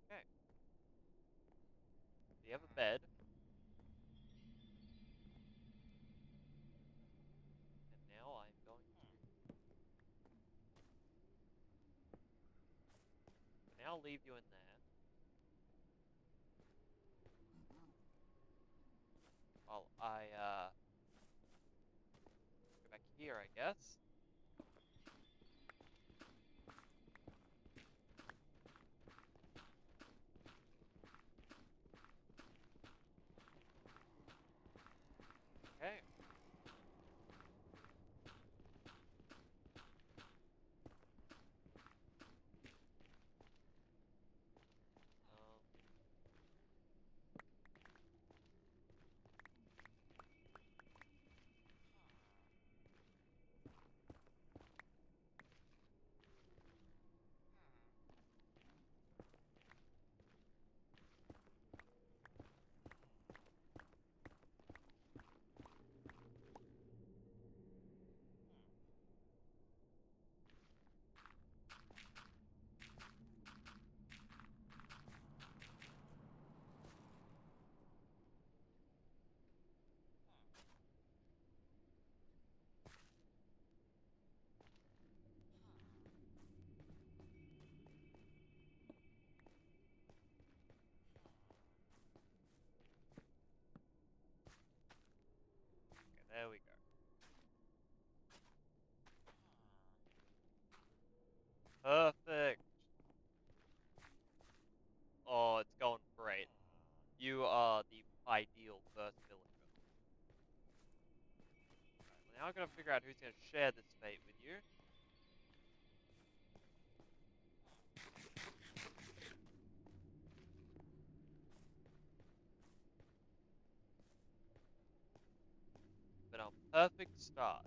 Okay. So you have a bed, and now I'm going to for now leave you in there while I go back here, I guess. Okay. Um. Okay. There we go. Perfect. Oh, it's going great. You are the ideal first villager. Right, well, now I gotta figure out who's gonna share this fate with you. But perfect start.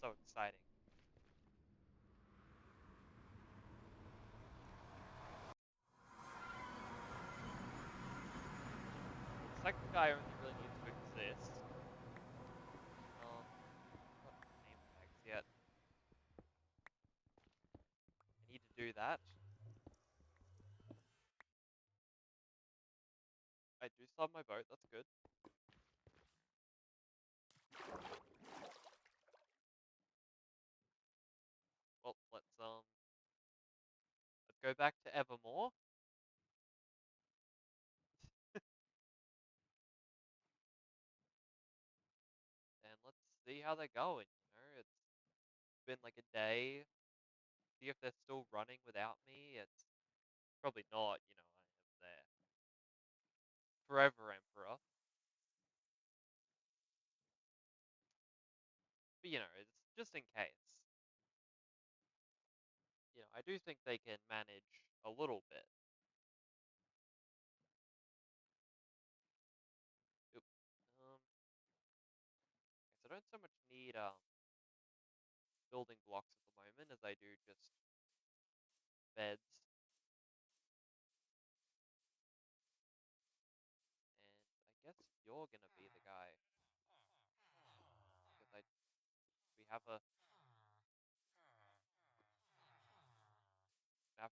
So exciting. next guy only really needs to exist. Not name tags yet. I need to do that. I do still have my boat, that's good. Well, let's go back to Evermore. And let's see how they're going. It's been like a day. See if they're still running without me. It's probably not, I am there. Forever Emperor. But it's just in case. I do think they can manage a little bit. Oop. I don't so much need building blocks at the moment as I do just beds. And I guess you're gonna be the guy because we have to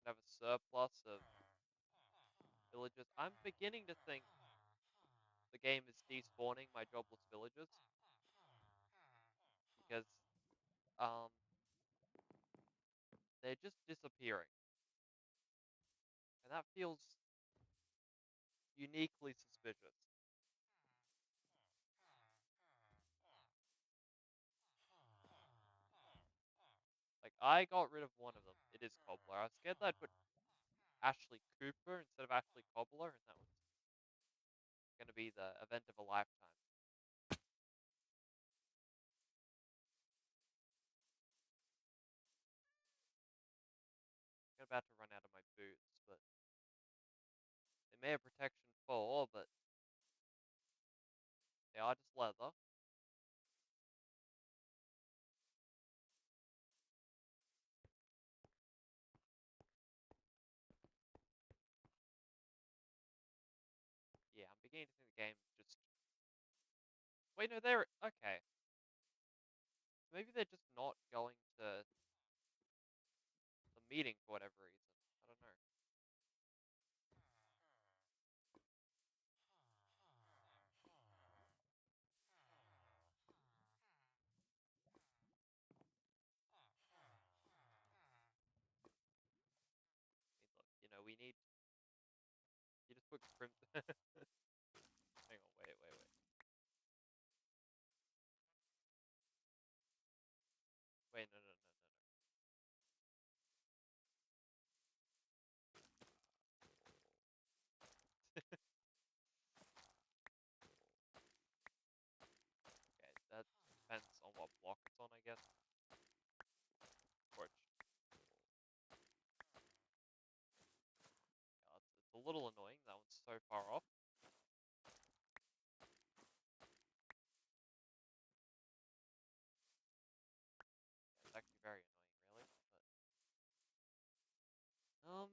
have a surplus of villagers. I'm beginning to think the game is despawning my jobless villagers because um they're just disappearing, and that feels uniquely suspicious. Like I got rid of one of them. It is Cobbler. I was scared that I'd put Ashley Cooper instead of Ashley Cobbler, and that was going to be the event of a lifetime. I'm about to run out of my boots, but they may have protection 4, but they are just leather. Yeah, I'm beginning to think the game just. Wait, no, they're okay. Maybe they're just not going to the meeting for whatever reason. I don't know. I mean, look, we need. You just put crimson. Hang on, wait. Wait, no, no, no, no, no. Okay, that depends on what block it's on, I guess. Torch. Yeah, it's a little annoying. That one's so far off. It's actually very annoying, really. But um,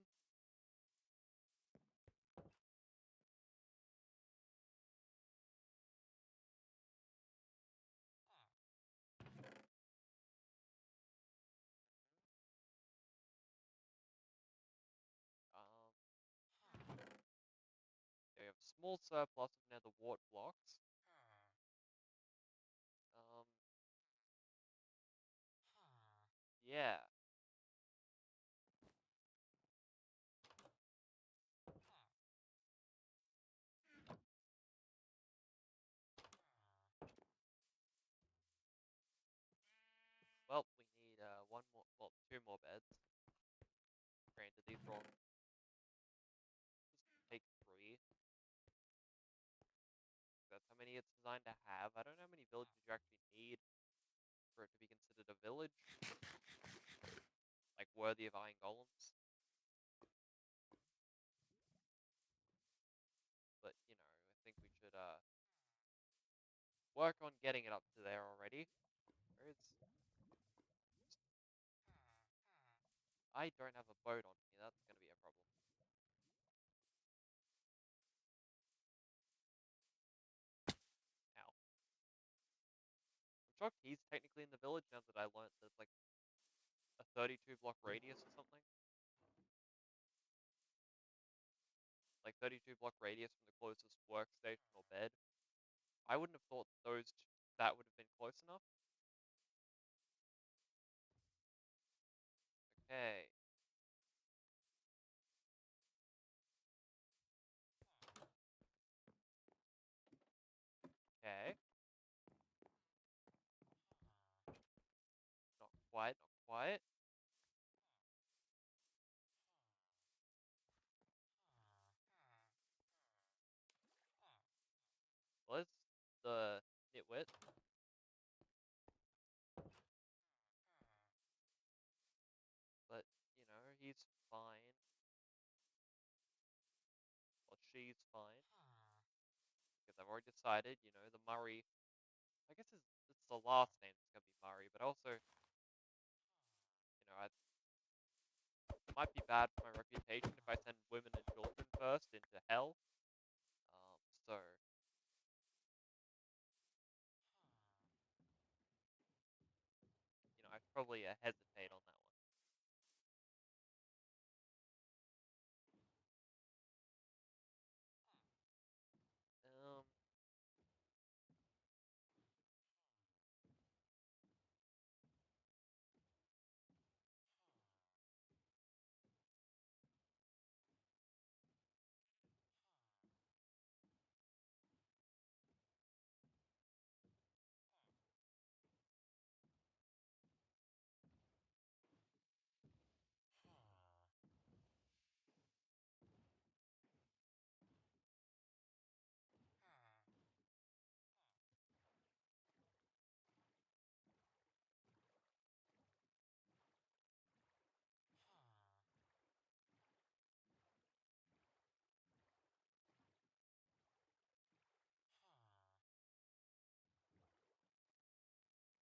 yeah, we have a small surplus of nether wart blocks. Um, yeah. Well, we need one more, well, two more beds. Granted, these are all just take 3. That's how many it's designed to have. I don't know how many villages you actually need for it to be considered a village, like worthy of iron golems. But I think we should work on getting it up to there already. Where is? I don't have a boat on me. That's gonna be a problem. shocked he's technically in the village now that I learned there's like a 32 block radius or something. Like 32 block radius from the closest workstation or bed. I wouldn't have thought that would have been close enough. Okay. Okay. Not quite, not quite. Well, there's the nitwit. But, you know, he's fine. Well, she's fine. Because I've already decided, you know, the Murray, I guess it's the last name that's going to be Murray, but also, you know, it might be bad for my reputation if I send women and children first into hell. So, you know, I'd probably hesitate on that one.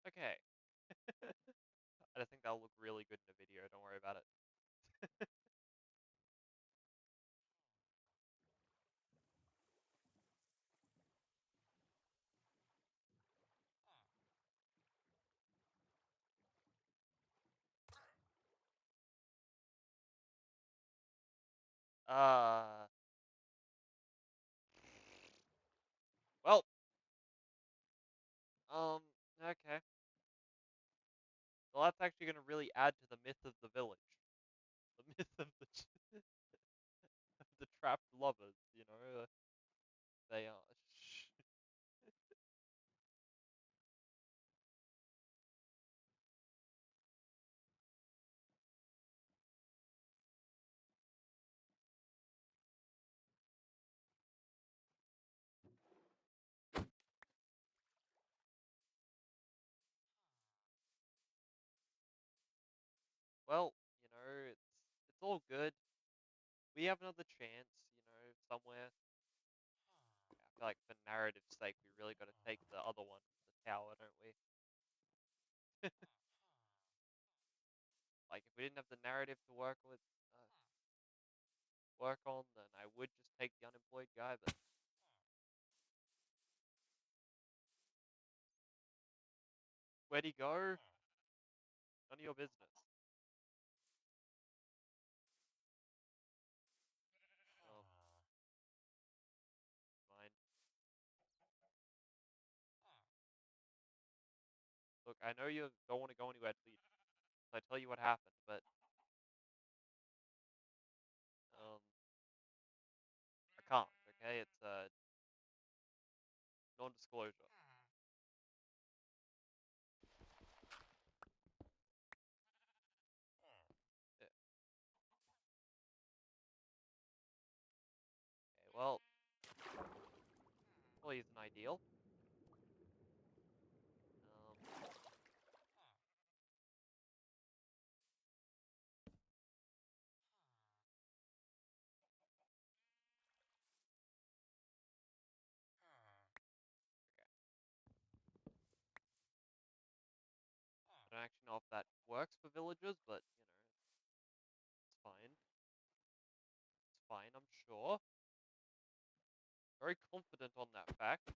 Okay. I think that'll look really good in a video, don't worry about it. Uh, well, um, okay. Well, that's actually going to really add to the myth of the village. The myth of of the trapped lovers, you know? They are. Well, you know, it's all good. We have another chance, you know, somewhere. I feel like for narrative's sake, we really got to take the other one, the tower, don't we? Like, if we didn't have the narrative to work on, then I would just take the unemployed guy. But where'd he go? None of your business. Oh, mine. Look, I know you don't want to go anywhere, please. So I tell you what happened, but um, I can't. Okay, it's non-disclosure. Yeah. Okay, well, probably isn't ideal. Um, okay. I don't actually know if that works for villagers, but you know, it's fine. It's fine, I'm sure. Very confident on that fact.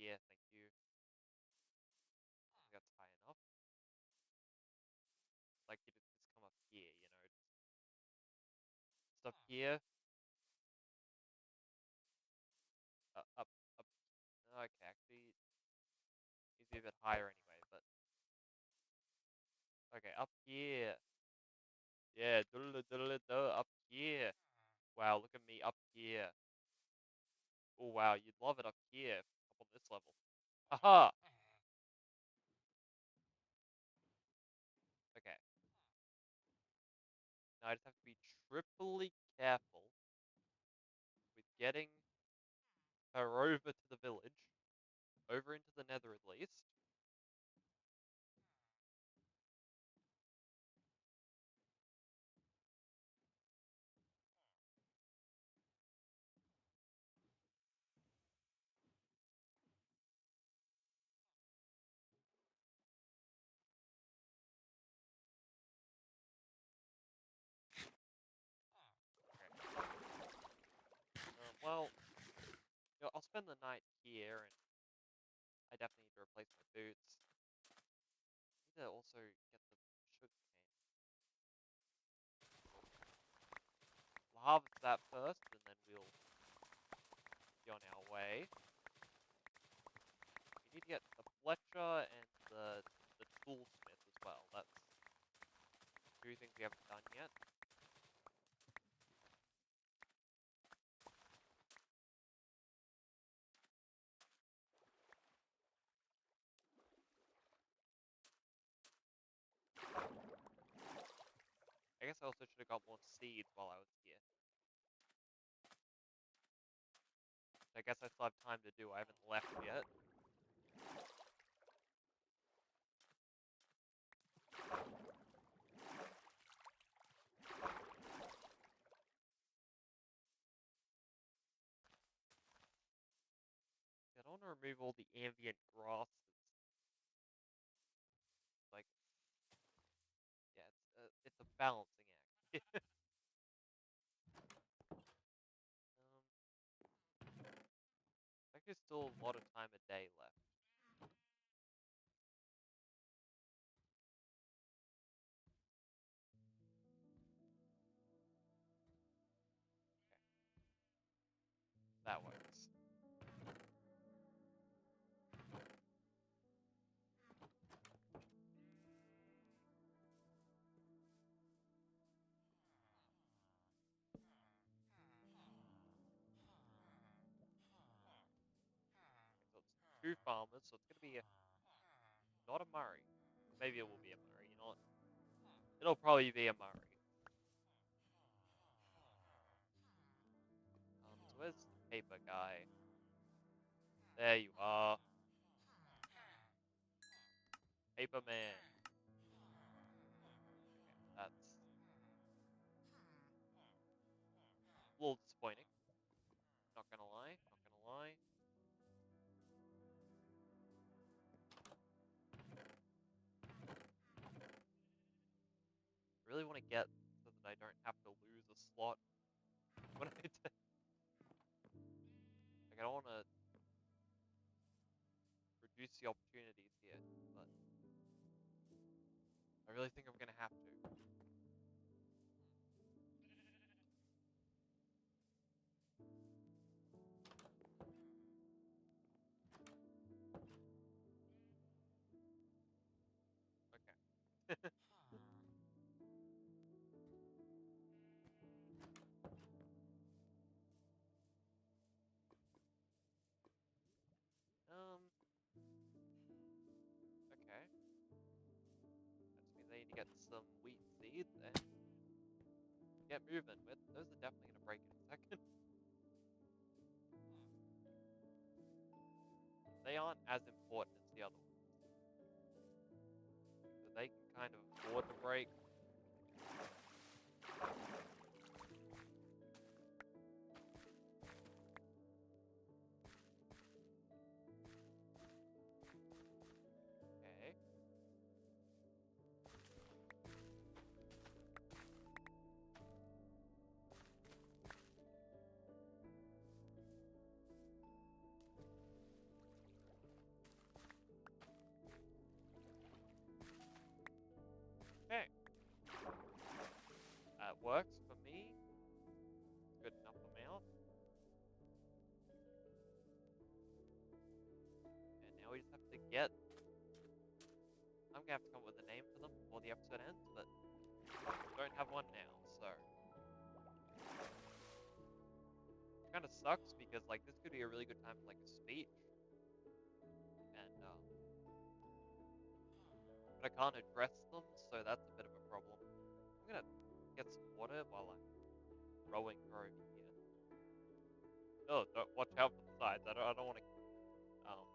here, thank you. I think that's high enough. Like you just come up here, you know. Stuff here. Up, up. Okay, actually, needs to be a bit higher anyway. But okay, up here. Yeah, up here. Wow, look at me up here. Oh wow, you'd love it up here, up on this level. Aha! Okay. Now I just have to be triply careful with getting her over to the village, over into the nether at least. Okay. Well, you know, I'll spend the night here, and I definitely need to replace my boots. I need to also get the sugar cane. We'll harvest that first, and then we'll be on our way. We need to get the Fletcher and the toolsmith as well. That's two things we haven't done yet. I guess I also should have got more seeds while I was here. I guess I still have time to do. I haven't left yet. I don't want to remove all the ambient grasses. Like, yeah, it's a balancing act. Actually, still a lot of time a day left. Okay, that works. Okay, so it's two farmers, so it's gonna be not a Murray. Maybe it will be a Murray. You know what? It'll probably be a Murray. So where's the paper guy? There you are, paper man. Okay, that's a little disappointing. Not gonna lie. Not gonna lie. I really want to get so that I don't have to lose a slot when I do. Like I don't want to reduce the opportunities here, but I really think I'm gonna have to. Okay. Okay. That just means I need to get some wheat seeds and get moving with. Those are definitely gonna break in a second. They aren't as important as the other ones, so they can kind of afford to break. Okay. works for me. Good enough amount. And now we just have to get... I'm gonna have to come up with a name for them before the episode ends, but don't have one now, so... Kind of sucks because like this could be a really good time for like a speech, and but I can't address them, so that's a bit of a problem. I'm gonna get some water while I'm rowing her over here. Oh, don't watch out for the sides. I don't want to. Um.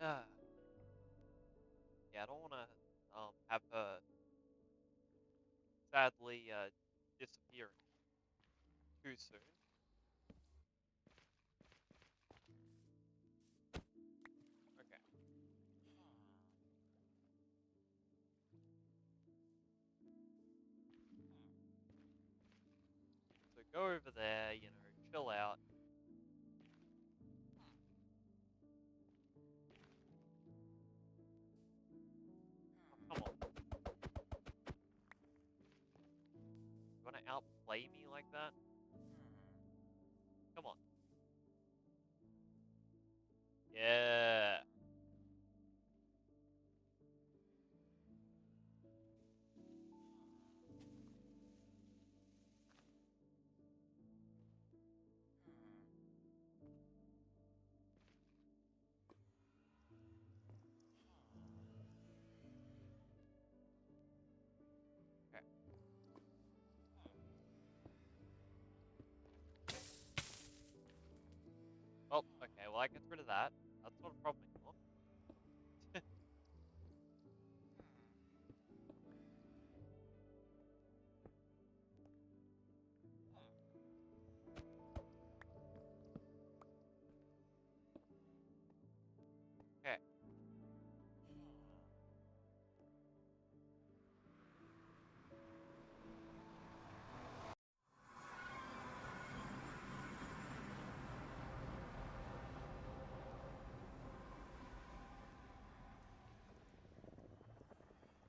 Uh, yeah, I don't want to have her sadly disappearing too soon. Okay. So go over there, chill out. Oh, come on. You want to outplay me like that? Come on. Yeah. Okay. Oh, okay. Well, I get rid of that. That's not a problem anymore. Okay.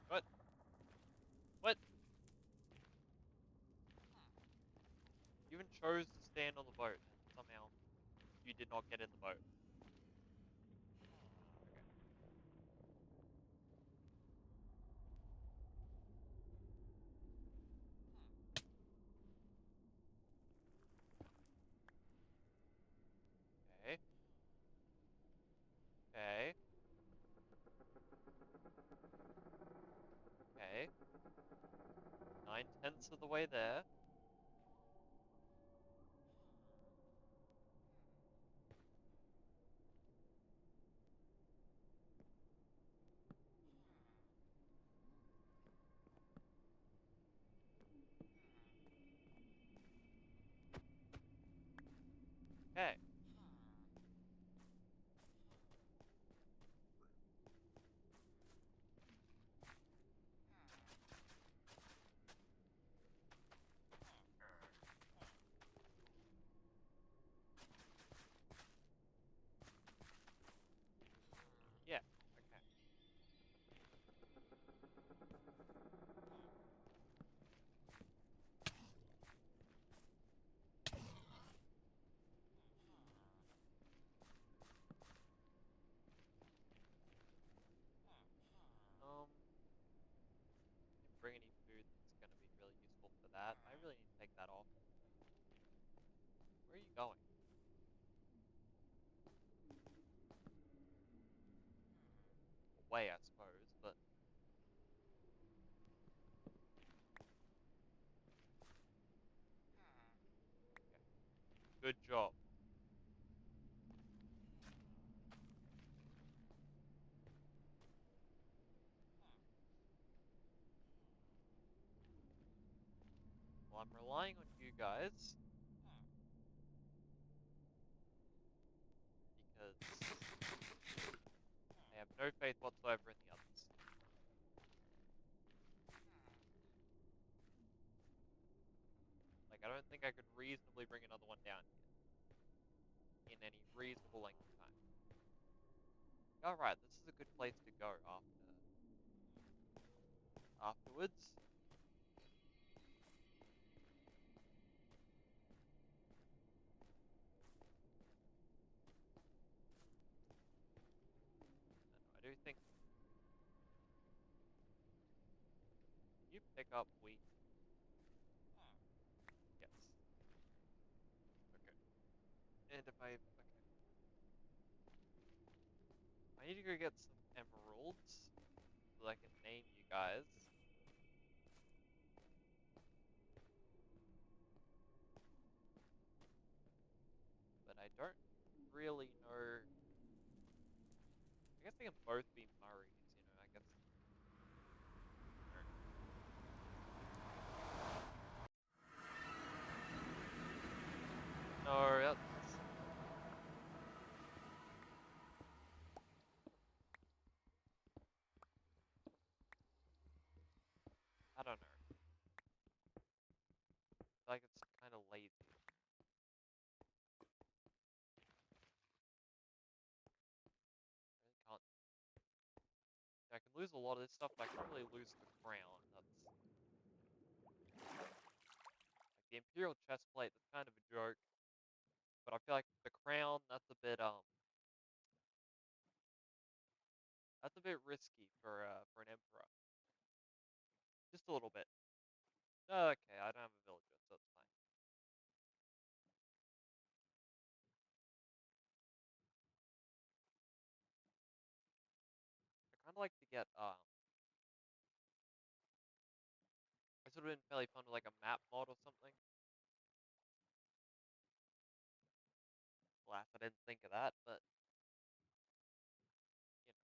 What? What? You even chose to stand on the boat, and somehow you did not get in the boat. Okay. Okay. Okay. Okay. 9/10 of the way there. Okay. Yeah. Okay. Didn't bring any food that's gonna be really useful for that. I really need to take that off. Where are you going? Away, I suppose, but okay. Good job. Well, I'm relying on you guys because I have no faith whatsoever in the others. Like, I don't think I could reasonably bring another one down here in any reasonable length of time. Alright, this is a good place to go afterwards. And I do think you pick up wheat. Yes. Okay. And if okay. I need to go get some emeralds so that I can name you guys. But I don't really know. I guess they can both be Murrays, I guess. No, that's. I don't know. I feel like it's kind of lazy. I really can't. I can lose a lot of this stuff, but I can't really lose the crown. That's like the Imperial chest plate. That's kind of a joke, but I feel like the crown. That's a bit risky for an emperor. Just a little bit. Okay, I don't have a villager, so that's fine. I kind of like to get This would have been fairly fun with like a map mod or something. Alas, I didn't think of that, but if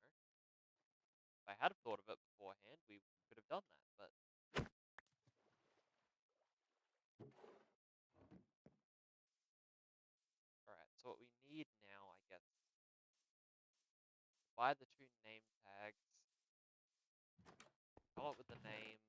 I had thought of it beforehand, we could have done that. But all right, so what we need now, I guess, buy the two name tags, come up with the names.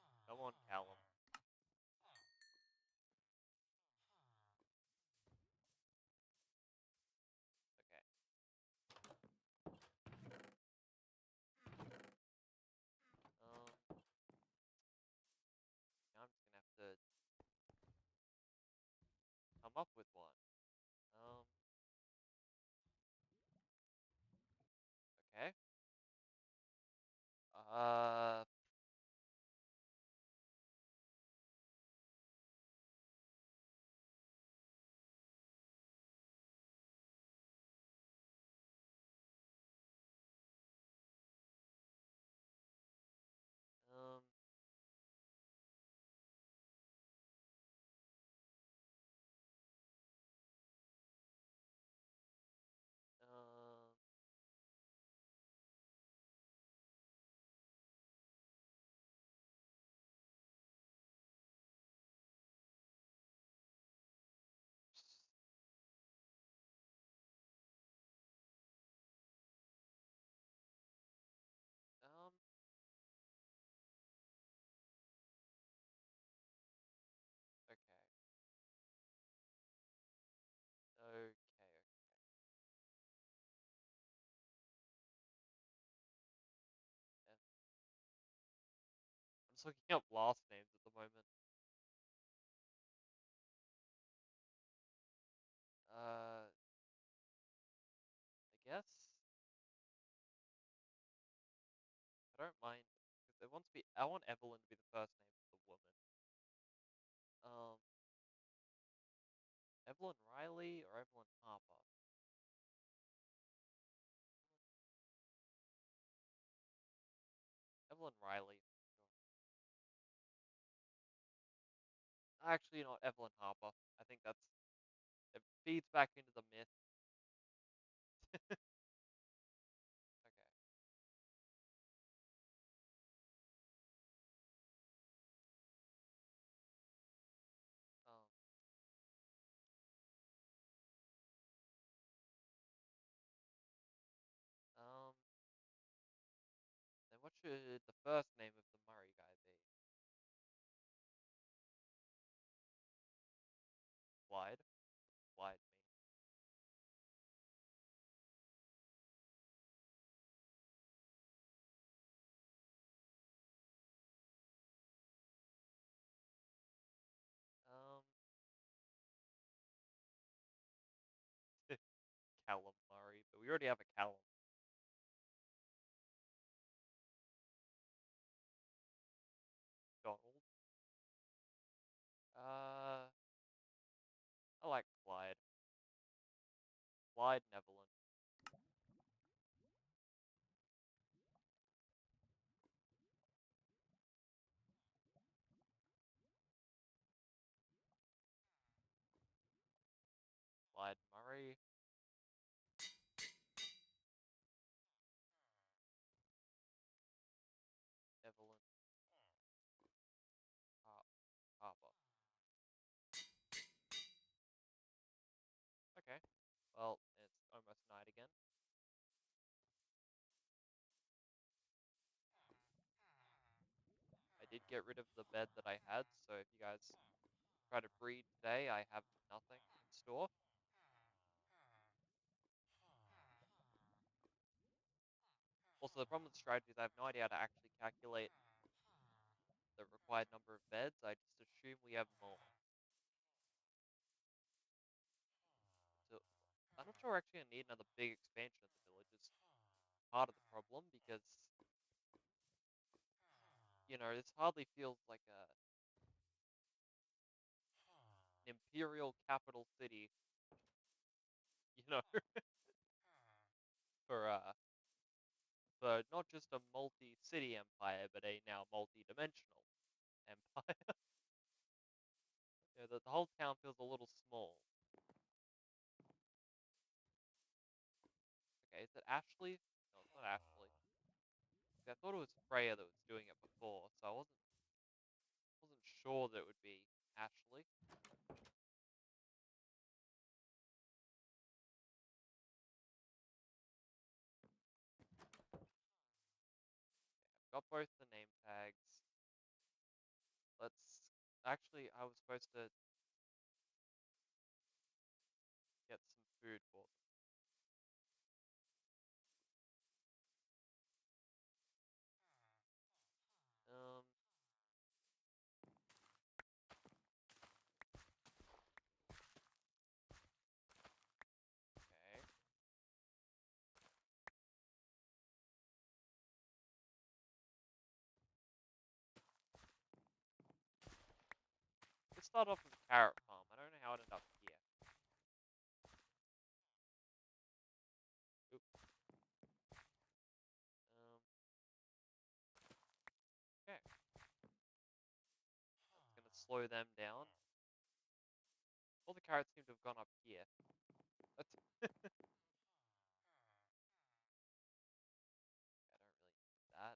Okay, come on, Callum. Okay. Now I'm just gonna have to come up with one. Um. Okay. Uh. Um. Um. Um. Okay. Okay. Okay. Yeah. I'm just looking up last names at the moment. I guess I don't mind because it wants to be. I want Evelyn to be the first name of the woman. Um, Evelyn Riley or Evelyn Harper. Evelyn Riley. Sure. Actually, not Evelyn Harper. I think it feeds back into the myth. Okay. Um, should the first name of the Murray guy be? Clyde? Clyde me. Um, Callum Murray, but we already have a Callum. Donald. Uh, I like Clyde. Clyde Neverland. Clyde Murray. Evelyn Harper. Okay. Well, it's almost night again. I did get rid of the bed that I had, so if you guys try to breed today, I have nothing in store. Also, the problem with strategy is I have no idea how to actually calculate the required number of beds. I just assume we have more. So I'm not sure we're actually gonna need another big expansion of the village. It's part of the problem because this hardly feels like an imperial capital city, you know, for not just a multi-city empire, but a now multi-dimensional empire. The whole town feels a little small. Okay, is it Ashley? No, it's not Ashley. I thought it was Freya that was doing it before, so I wasn't sure that it would be Ashley. Got both the name tags. Let's actually, I was supposed to get some food for them. Okay. Let's start off with carrot farm. I don't know how it ended up here. Oop. Okay. That's gonna slow them down. All the carrots seem to have gone up here. That's I don't really need that.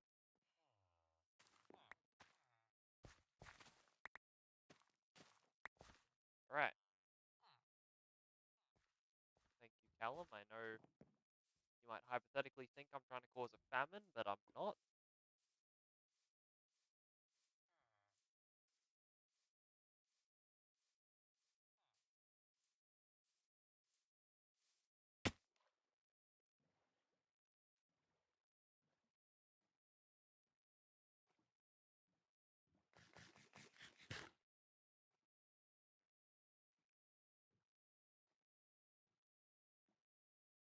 Alright. Thank you, Callum. I know you might hypothetically think I'm trying to cause a famine, but I'm not.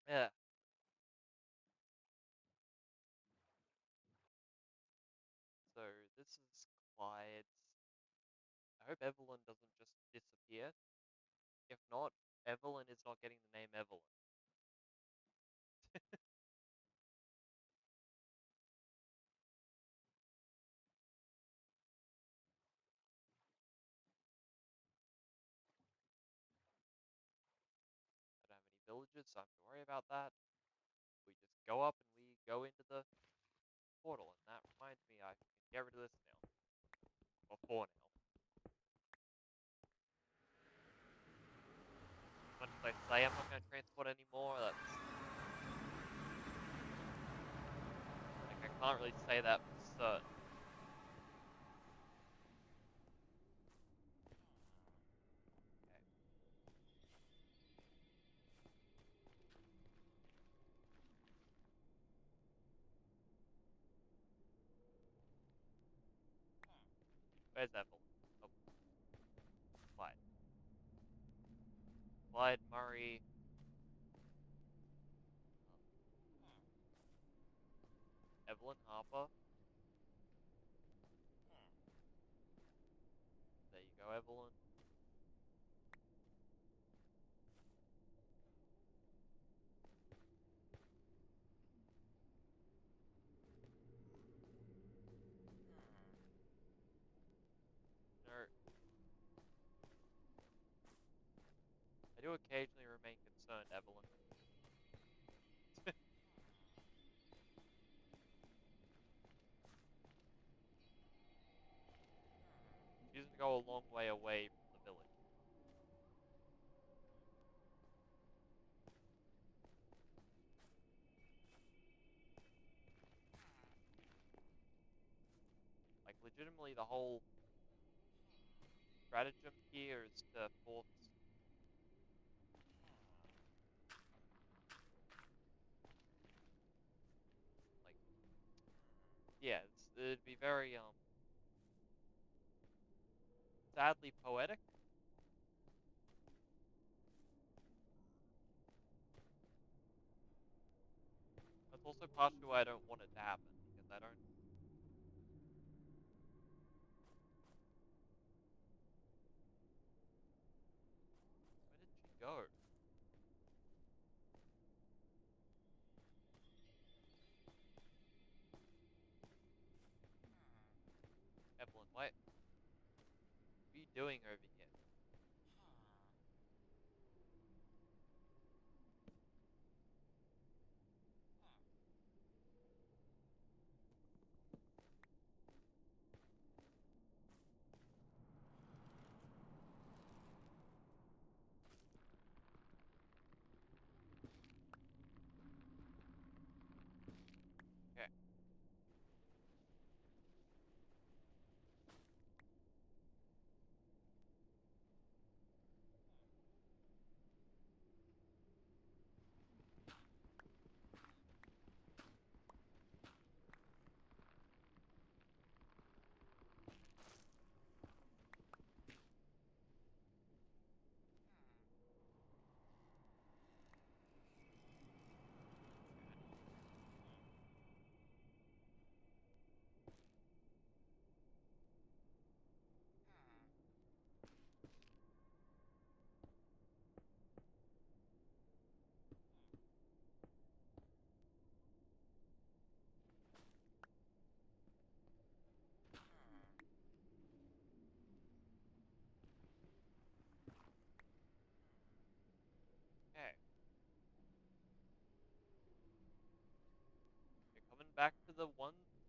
Yeah. So this is Clyde's. I hope Evelyn doesn't just disappear. If not, Evelyn is not getting the name Evelyn. I don't have any villages, so I don't have to worry about that. We just go up and we go into the portal, and that reminds me I can get rid of this now. Or for now. As much as I say I'm not going to transport anymore, that's... Like, I can't really say that for concerned. Okay. Where's Evelyn? Oh, Clyde. Clyde Murray. Evelyn Harper. There you go, Evelyn. No, I do occasionally remain concerned, Evelyn. She doesn't go a long way away from the village. Like, legitimately, the whole stratagem here is to force, like, yeah, it'd be very, sadly poetic. That's also partially why I don't want it to happen, because I don't, where did she go? Evelyn, what are you doing over here? Okay, good. Okay, we're coming back to the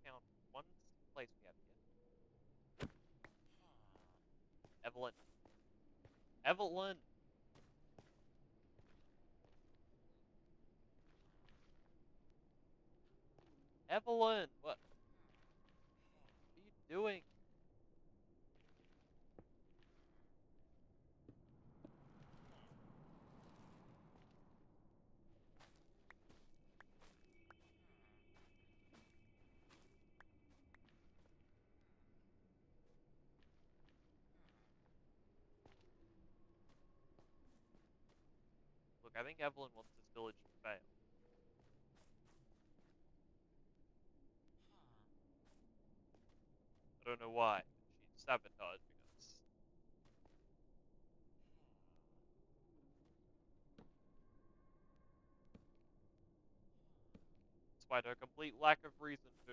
count, one place we have here. Evelyn. Evelyn! Evelyn! What are you doing? Look, I think Evelyn wants this village to fail. I don't know why, but she's sabotaging us. Despite her complete lack of reason to.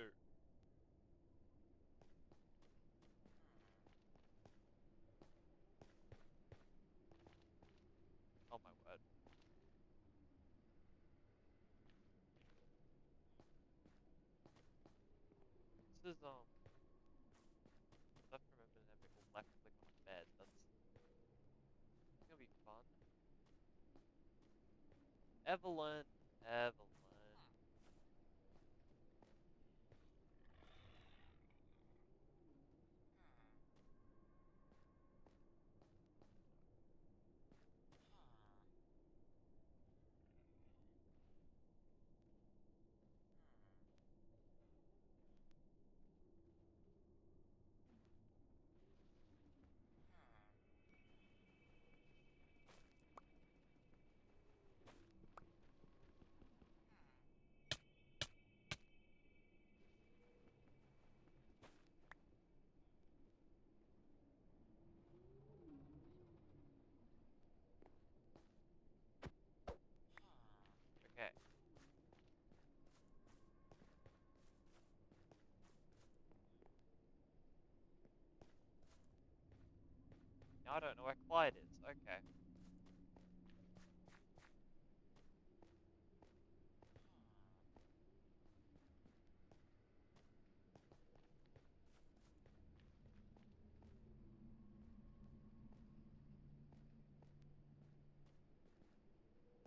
Oh my word. This is, I have to remember to never left click on a bed. That's gonna be fun. Evelyn. Evelyn. Now I don't know where Clyde is. Okay.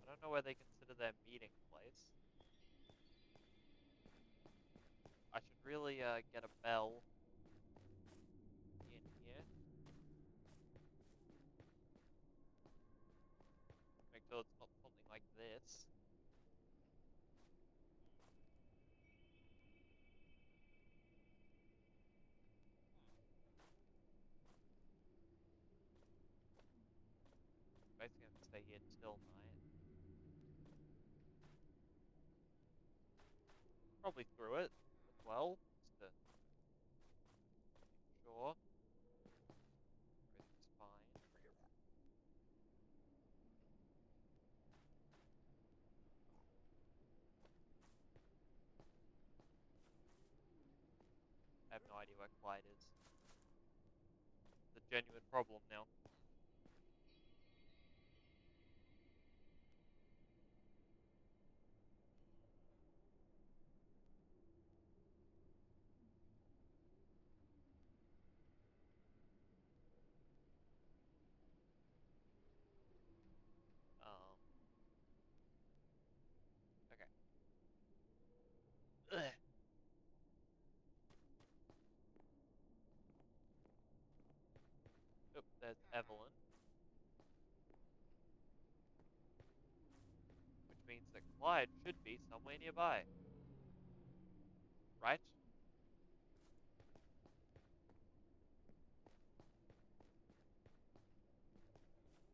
I don't know where they consider their meeting place. I should really get a bell in here. Make sure it's not something like this. Basically, I have to stay here till night. Probably through it as well, just to make sure everything's fine. I have no idea where Clyde is. It's a genuine problem now. Um, okay. Ugh. Oop, there's Evelyn, which means that Clyde should be somewhere nearby, right?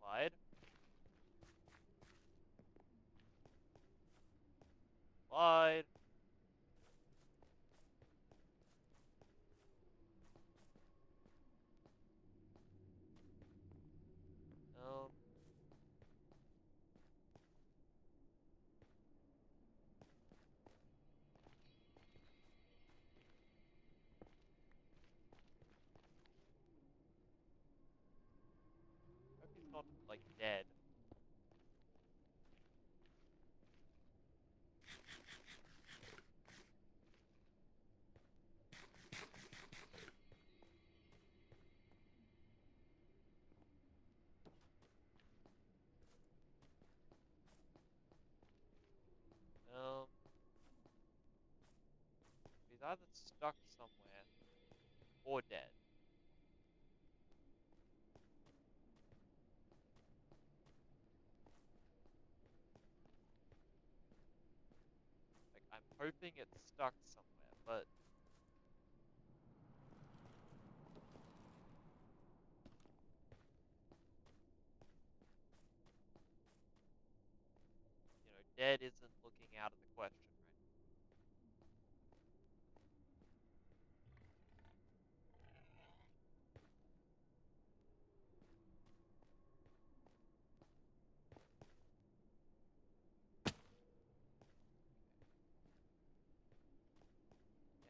Clyde? Clyde? Um, hope he's not, like, dead. Um, he's either stuck somewhere or dead. Like, I'm hoping it's stuck somewhere, but, dead isn't looking out of the question,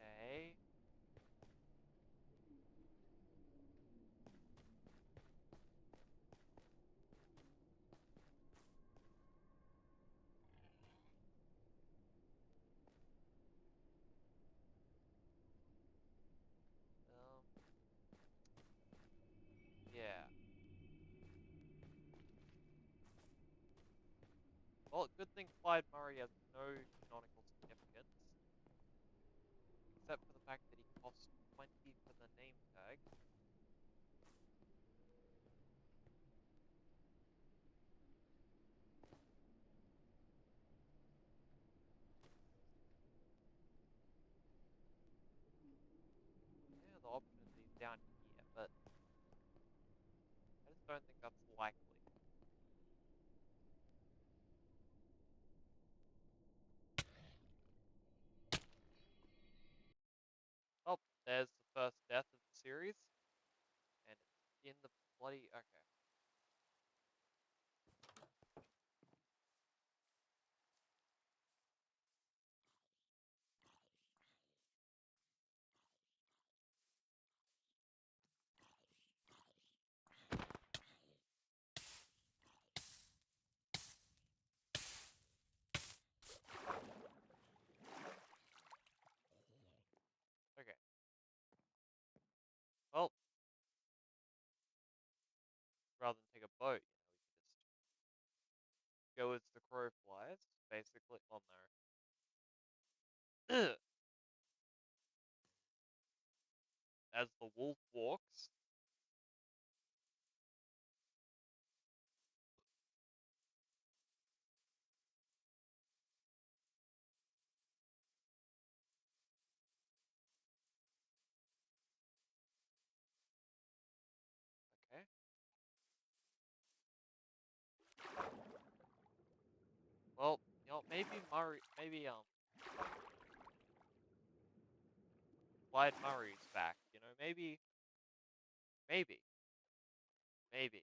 right? Okay. Yeah. Well, good thing Clyde Murray has no canonical significance, except for the fact that he cost 20 for the name tag. Yeah, the option is he's down here, but I just don't think that's likely. Oh, there's the first death of the series, and it's in the bloody... Okay. rather than take a boat, we can just go as the crow flies, basically. Oh no. As the wolf walks. Okay. Well, maybe Clyde Murray's back. Maybe, maybe.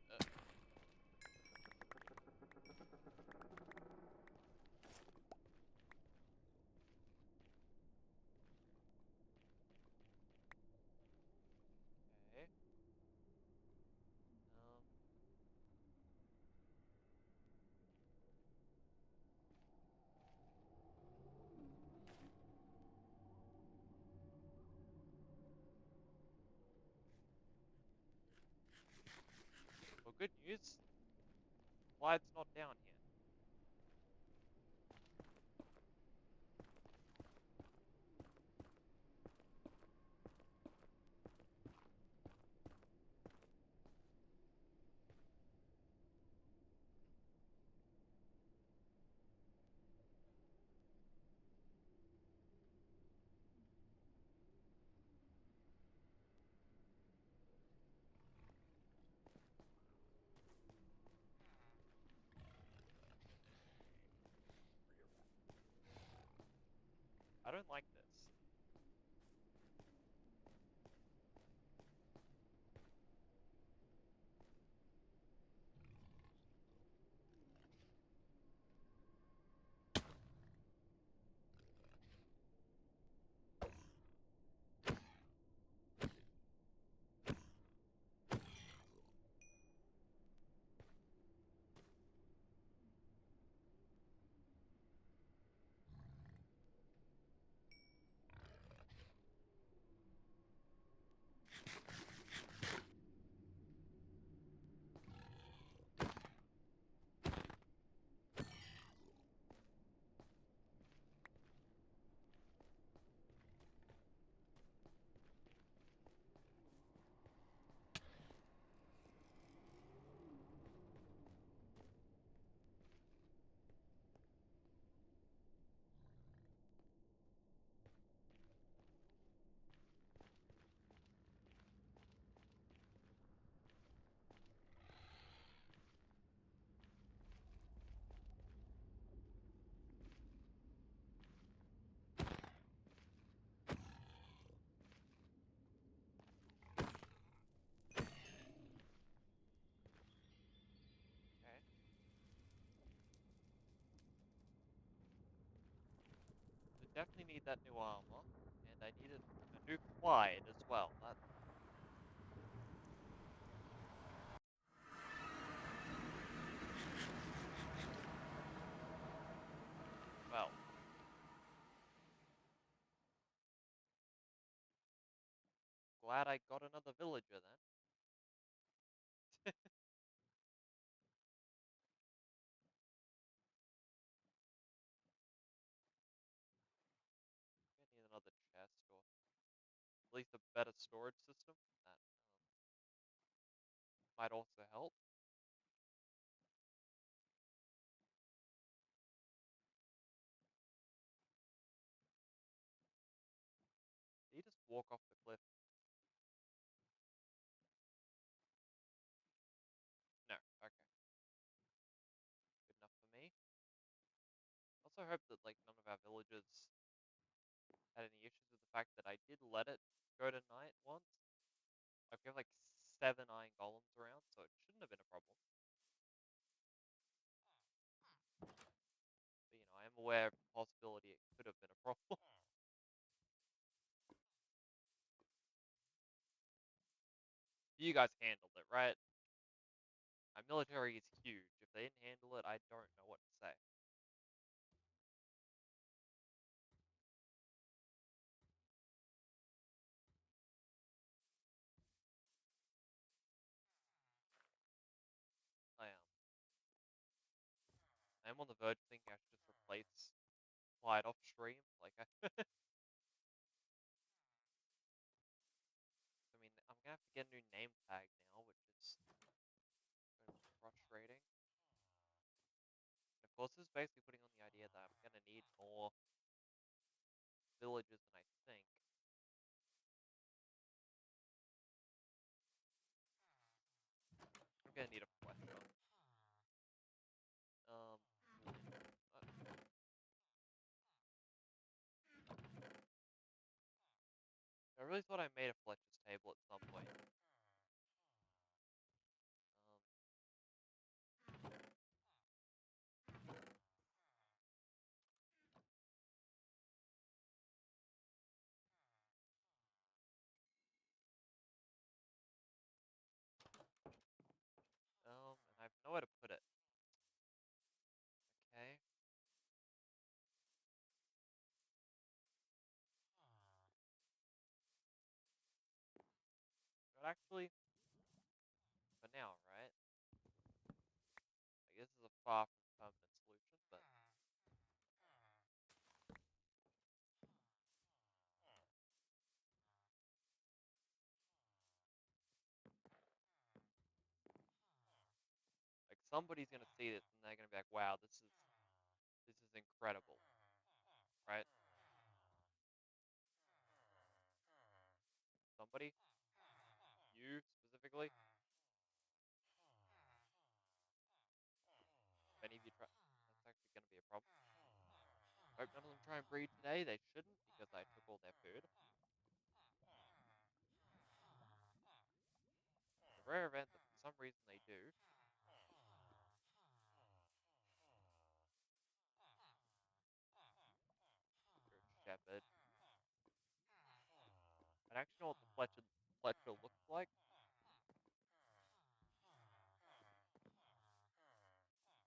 Uh, okay. Um. Well, good news. Clyde's not down here. I don't like this. Okay. So definitely need that new armor, and I needed a new Clyde as well. Well, glad I got another villager then. I need another chest or at least a better storage system. That might also help. walk off the cliff. No, okay. Good enough for me. Also hope that like none of our villagers had any issues with the fact that I did let it go to night once. Like we have like 7 iron golems around, so it shouldn't have been a problem. But I am aware of the possibility it could have been a problem. You guys handled it, right? My military is huge. If they didn't handle it, I don't know what to say. I am on the verge of thinking I should just replace Clyde off stream. Like I mean, I'm gonna have to get a new name tag now, which is going to be frustrating. And of course, this is basically putting on the idea that I'm gonna need more villages than I think. I'm gonna need a fletcher. Um, I really thought I made a fletcher's table at some point. And I have nowhere to put it. Okay. But actually, for now, right? Like this is a far from permanent solution, but like somebody's gonna see this and they're gonna be like, "Wow, this is incredible," right? Somebody, you specifically, if any of you try, that's actually gonna be a problem. Hope none of them try and breed today. They shouldn't because I took all their food. The rare event that for some reason they do. You're a shepherd. I don't actually know what the Fletcher looks like,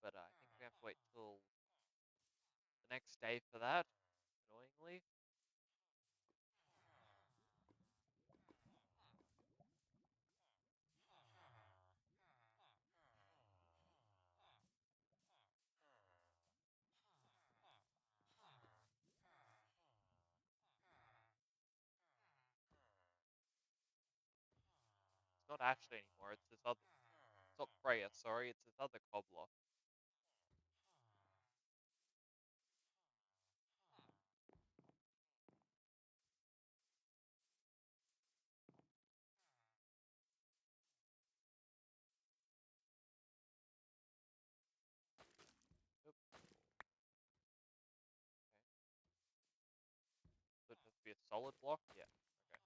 but I think we have to wait till the next day for that. Annoyingly, it's not Ashley anymore. It's this other. It's not Freya. Sorry, it's this other cobbler. Oops. Okay. So it has to be a solid block. Yeah. Okay.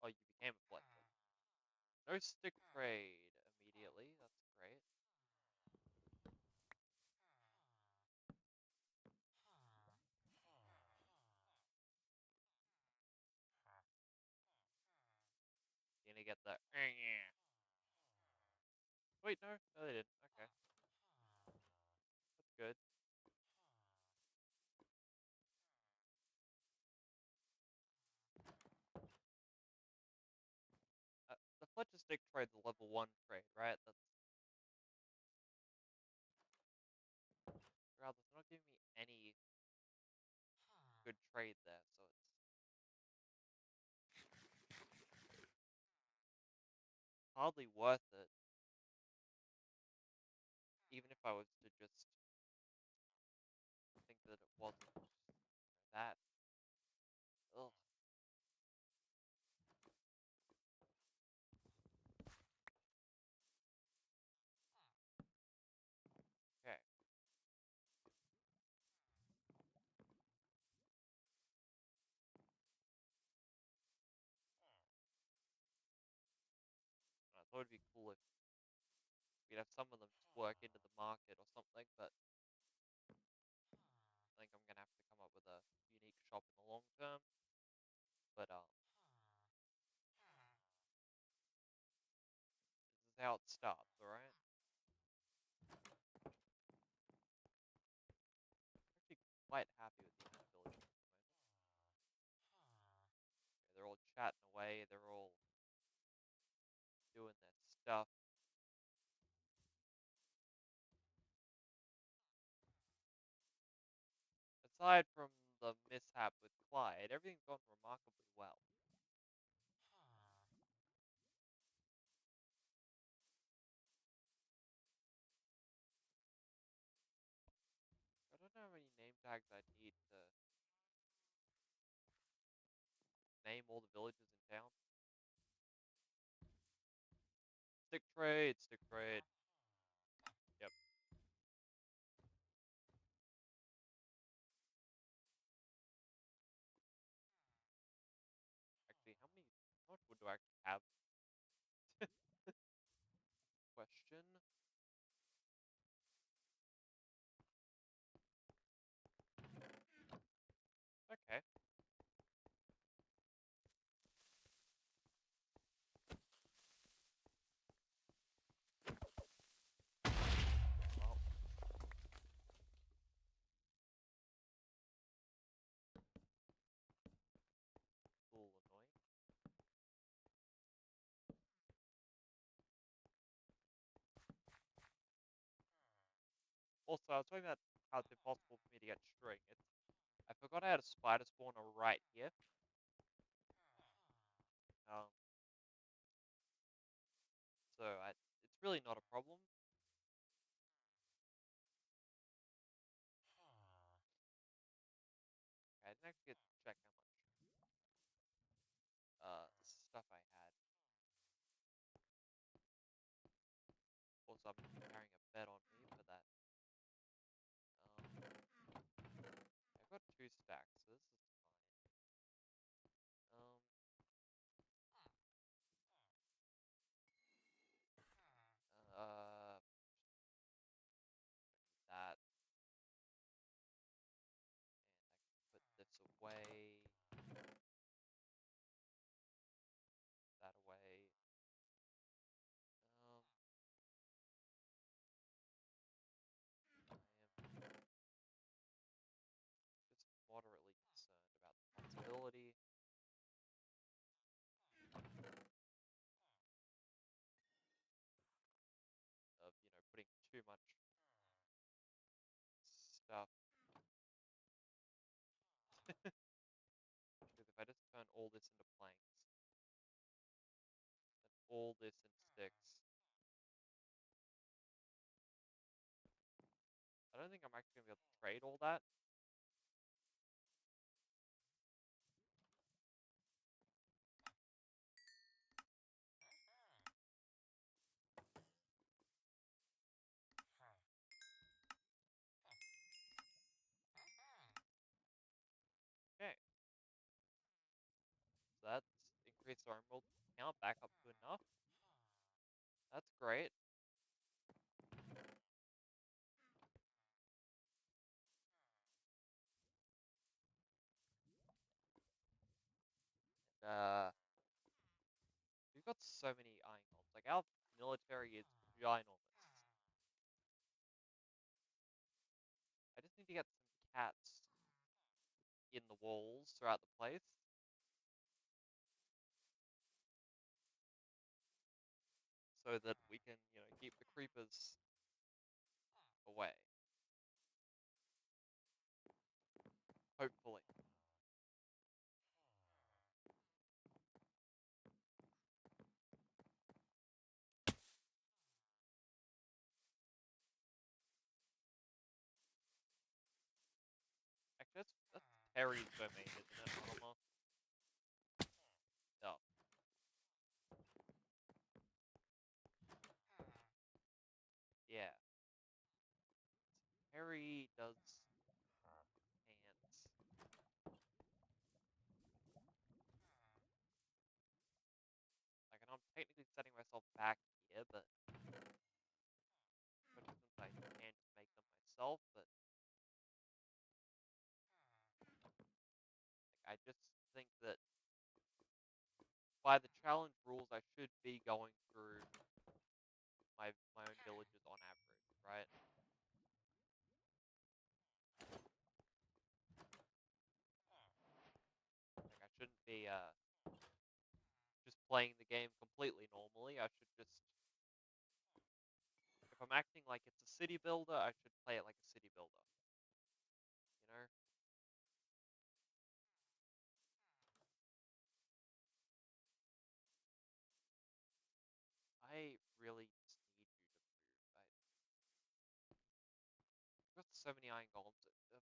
Oh, you became a Fletcher. No stick trade immediately. That's great. You're gonna get the. Wait, no, no, they didn't. Okay, that's good. The Fletcher stick trade's a level 1 trade, right? That's rather. They're not giving me any good trade there, so it's hardly worth it. even if I was to just think that it wasn't that. Ugh. Okay. I thought it'd be cool if we'd have some of them just work into the market or something, but I think I'm gonna have to come up with a unique shop in the long term. But this is how it starts, alright? Actually quite happy with these villagers at the moment. Yeah, they're all chatting away, they're all doing their stuff. Aside from the mishap with Clyde, everything's gone remarkably well. I don't know how many name tags I need to name all the villages in town. Stick trade, stick trade. Yep. Actually, how much wood do I actually have? Question. Okay. Well, a little annoying. Also, I was talking about how it's impossible for me to get string. I forgot I had a spider spawner right here. Um, it's really not a problem. I didn't actually get to check how much stuff I had. Also, I'm carrying a bed on me for that. I've got 2 stacks, so this is fine. Um, uh, that, and I can put this away, that away. Um, I am just moderately concerned about the possibility of, putting too much stuff. Because if I just turn all this into planks, and all this into sticks, I don't think I'm actually gonna be able to trade all that. Okay, so that's increased our emerald count back up to enough. That's great. Uh, we've got so many iron golems. Like our military is ginormous. I just need to get some cats in the walls throughout the place, so that we can, keep the creepers away. Hopefully. Terry's domain, isn't it, Armor? Oh. Yeah. Terry does hands. Like, and I'm technically setting myself back here, but especially since I can't make them myself, but like, I just think that by the challenge rules, I should be going through my own villages on average, right? Like, I shouldn't be just playing the game completely normally. I should just, if I'm acting like it's a city builder, I should play it like a city builder. You know? I really just need you to move. I've got so many iron golems. Okay.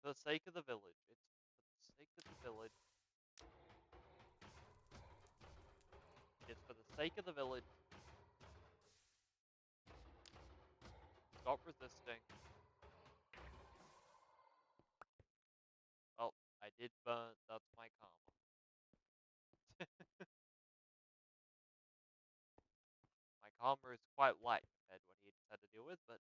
For the sake of the village. It's for the sake of the village. It is for the sake of the village. Stop resisting. Well, I did burn. That's my karma. My karma is quite light compared to what he had to deal with, but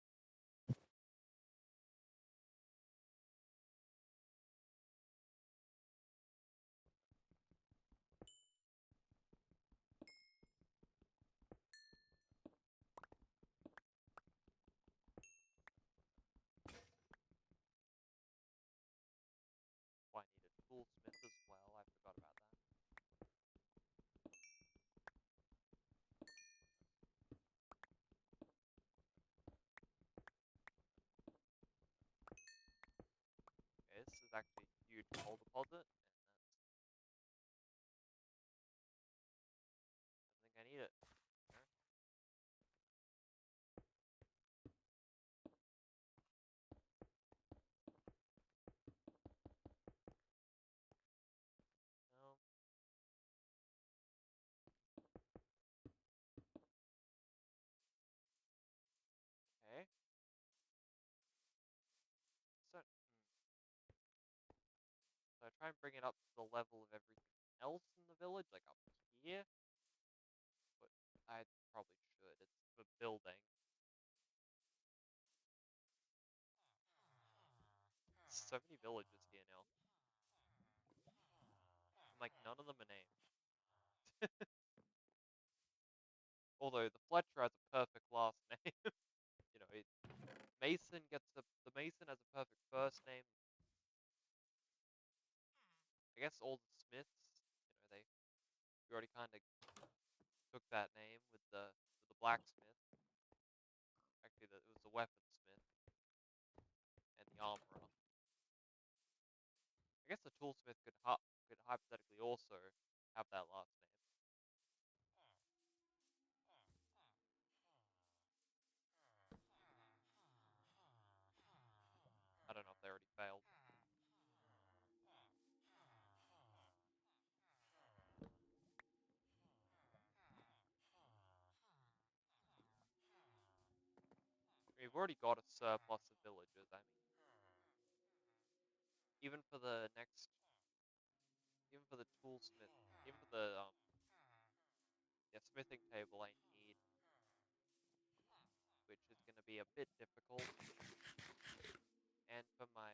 I need a toolsmith as well. I forgot about that. Okay, this is actually a huge coal deposit, and I think I need it. You know? No. Okay. So I try and bring it up to the level of everything else in the village, like up here. But I probably should. It's for building. So many villages here now. And like none of them are named. Although the Fletcher has a perfect last name. You know, Mason gets the Mason has a perfect first name. I guess all the Smiths, we already kind of took that name with the blacksmith. Actually, it was the weaponsmith and the armorer. I guess the toolsmith could hypothetically also have that last name. I don't know if they already failed. We've already got a surplus of villagers. I mean, even for the next, even for the toolsmith, even for the yeah, smithing table, I need, which is going to be a bit difficult. And for my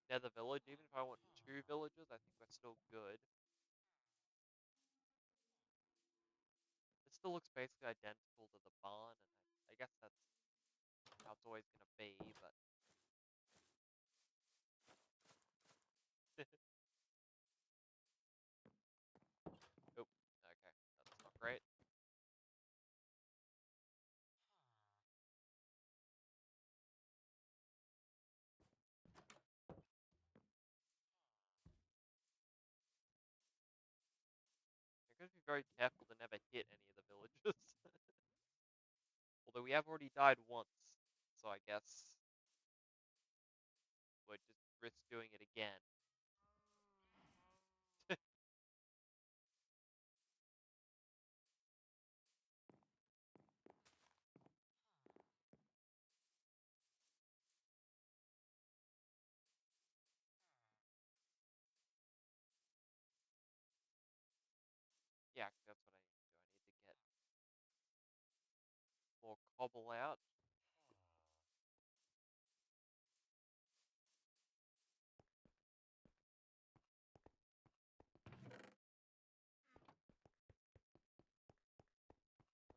nether village, even if I want 2 villages, I think we're still good. It still looks basically identical to the barn, and I guess that's how it's always gonna be, but oh, okay, that's not great. You're gonna be very careful to never hit any of the villages. Although we have already died once, so I guess we'll just risk doing it again. Yeah, actually, that's what I need to do. I need to get more cobble out.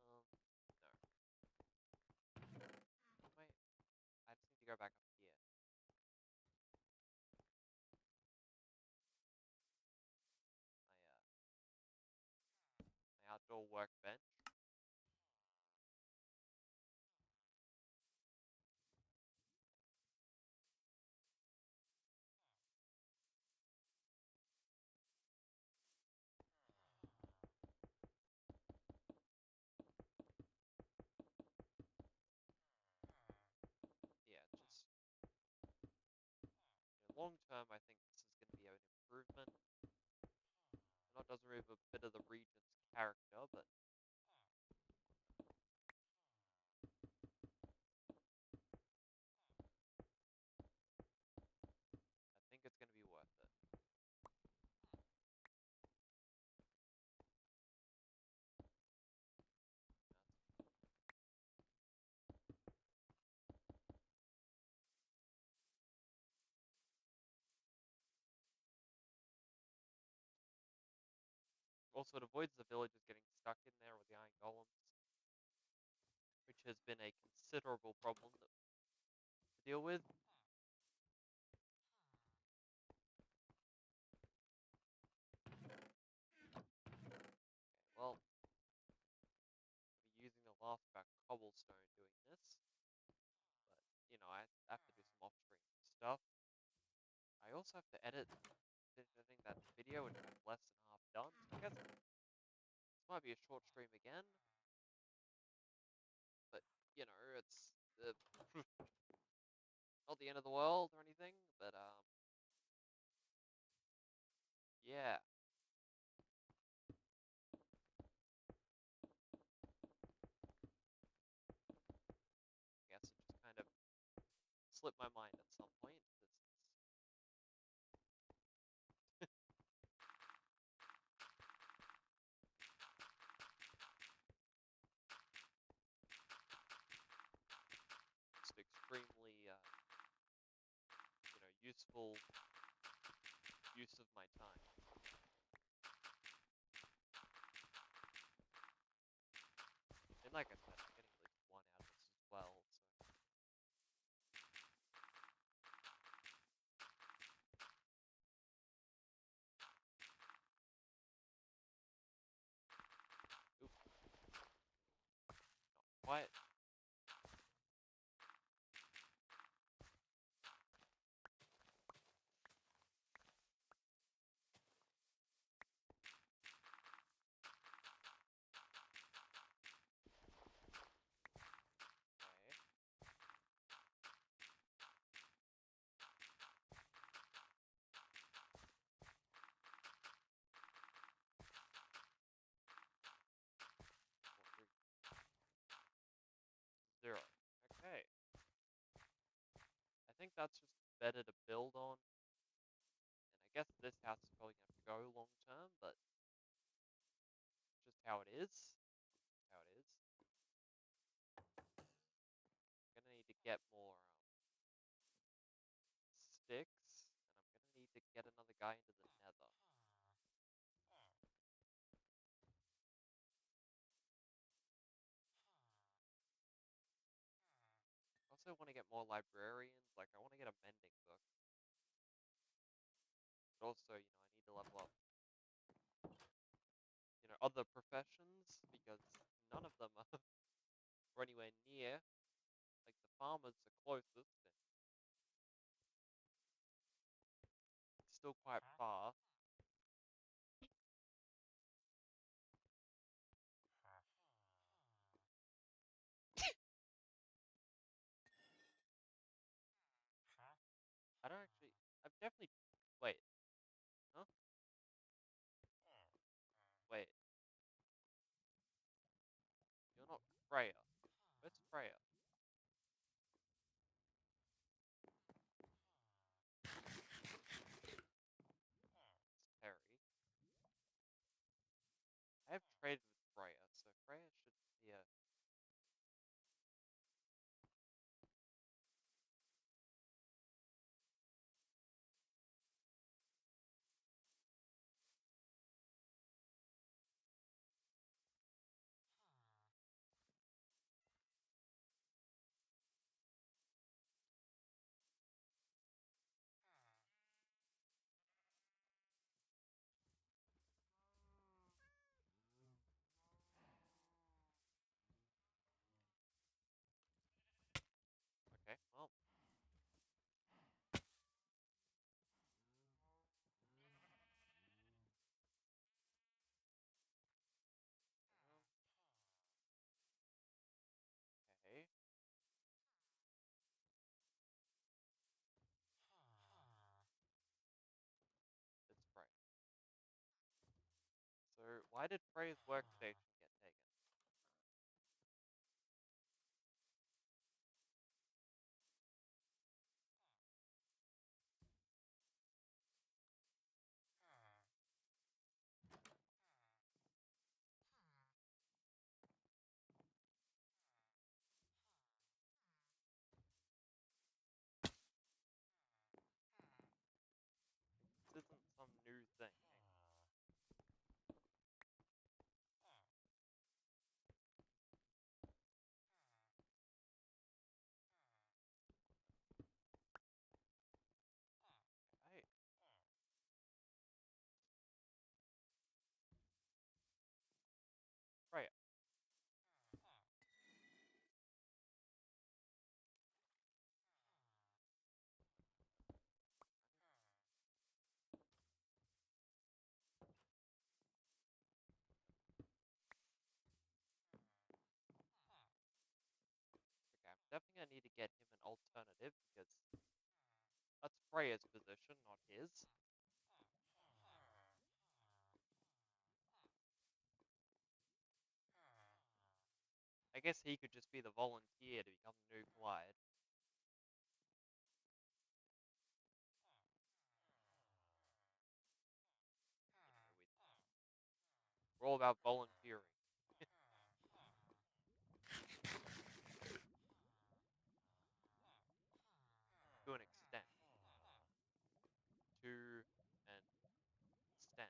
No. Wait, I just need to go back up here. My outdoor workbench. Yeah, just long term, I think this is going to be an improvement. I know it doesn't remove a bit of the region's character, but I think it's going to be worth it. Also, it avoids the villagers getting stuck in there with the iron golems, which has been a considerable problem to deal with. Well, I'll be using the last of our cobblestone doing this, but I have to do some off-screen stuff. I also have to finish editing that video, which I'm less than half done. So I guess this might be a short stream again, but it's not the end of the world or anything. But yeah, I guess it just kind of slipped my mind at some point. It's just extremely useful use of my time. And like I said, I'm getting at least one out of this as well. So oop, not quite. Okay. Four, 3, 0. Okay. I think that's just better to build on. And I guess this house is probably going to have to go long term, but it's just how it is. How it is. sticks, and I'm gonna need to get another guy into the nether. I also want to get more librarians, like I want to get a mending book. But also, I need to level up, other professions, because none of them are or anywhere near. Like, the farmer's the closest, and it's still quite far. I don't actually, I've definitely, wait, huh? Wait, you're not Freya. Where's Freya? It's Terry. I have traded with Freya, so Freya should be a, okay, well, um, okay, it's Freya. So, why did Freya's workstation get taken? This isn't some new thing. I, Freya, okay, I'm definitely gonna need to get him an alternative, because that's Freya's position, not his. I guess he could just be the volunteer to become the new Clyde. We're all about volunteering to an extent. To an extent.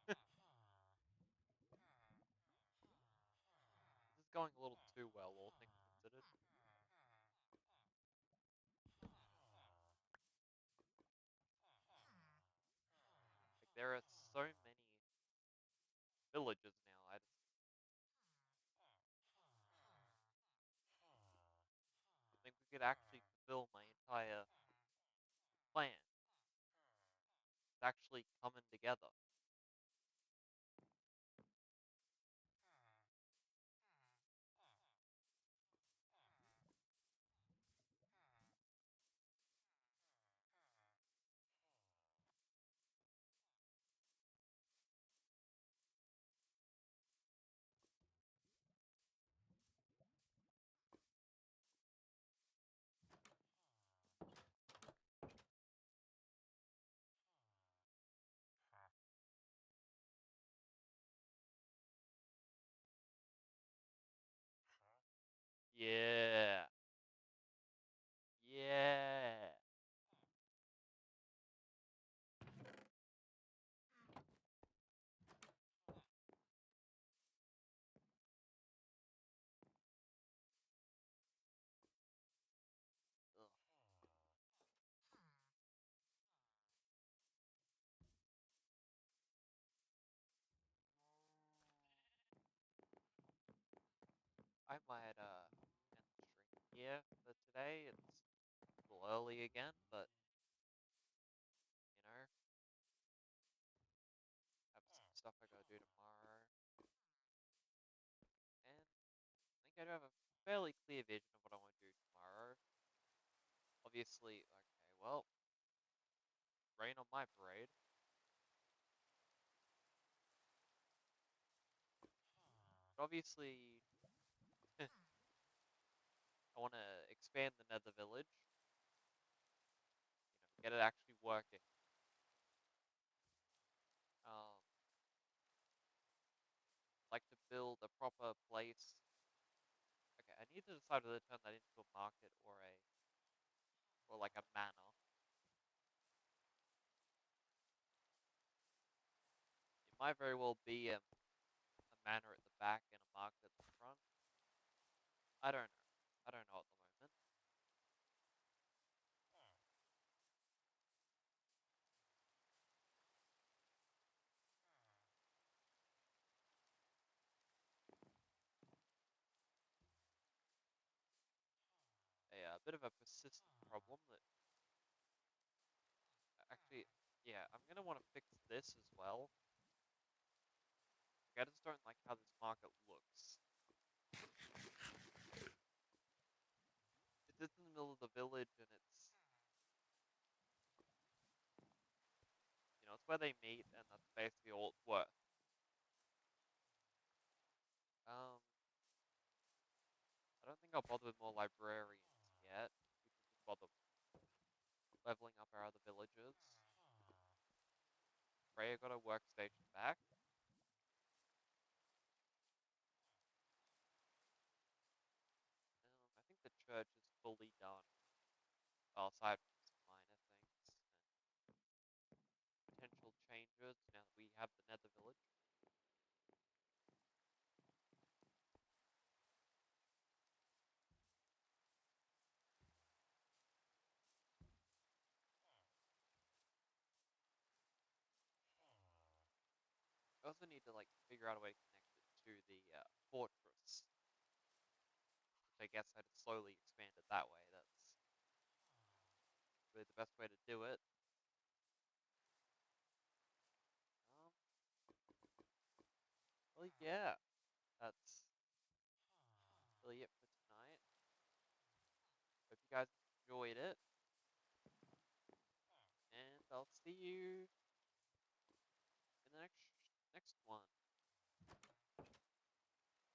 This is going a little too well, all things considered. are so many villages now. I just think we could actually fulfill my entire plan. It's actually coming together. Yeah. Yeah. Ugh. I might end the stream here for today. It's a little early again, but you know, have some stuff I gotta do tomorrow. And I think I do have a fairly clear vision of what I want to do tomorrow. Obviously, okay, well, rain on my parade. But obviously, I want to expand the Nether village. Get it actually working. Um, like to build a proper place. Okay, I need to decide whether to turn that into a market or like a manor. It might very well be a manor at the back and a market at the front. I don't know. I don't know at the moment. A bit of a persistent problem that actually, yeah, I'm gonna want to fix this as well. Like, I just don't like how this market looks. It's just in the middle of the village, and it's where they meet, and that's basically all it's worth. Um, I don't think I'll bother with more librarians yet. We can just bother leveling up our other villages. Freya got her workstation back. I think the church is fully done, well, aside from some minor things and potential changes now that we have the Nether village. I also need to like figure out a way to connect it to the fortress, which I guess I'd slowly expand it that way. That's really the best way to do it. Um, well, yeah, that's really it for tonight. Hope you guys enjoyed it, and I'll see you in the next one.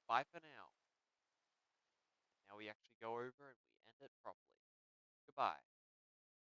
Bye for now. Now we actually go over and we end it properly. Goodbye.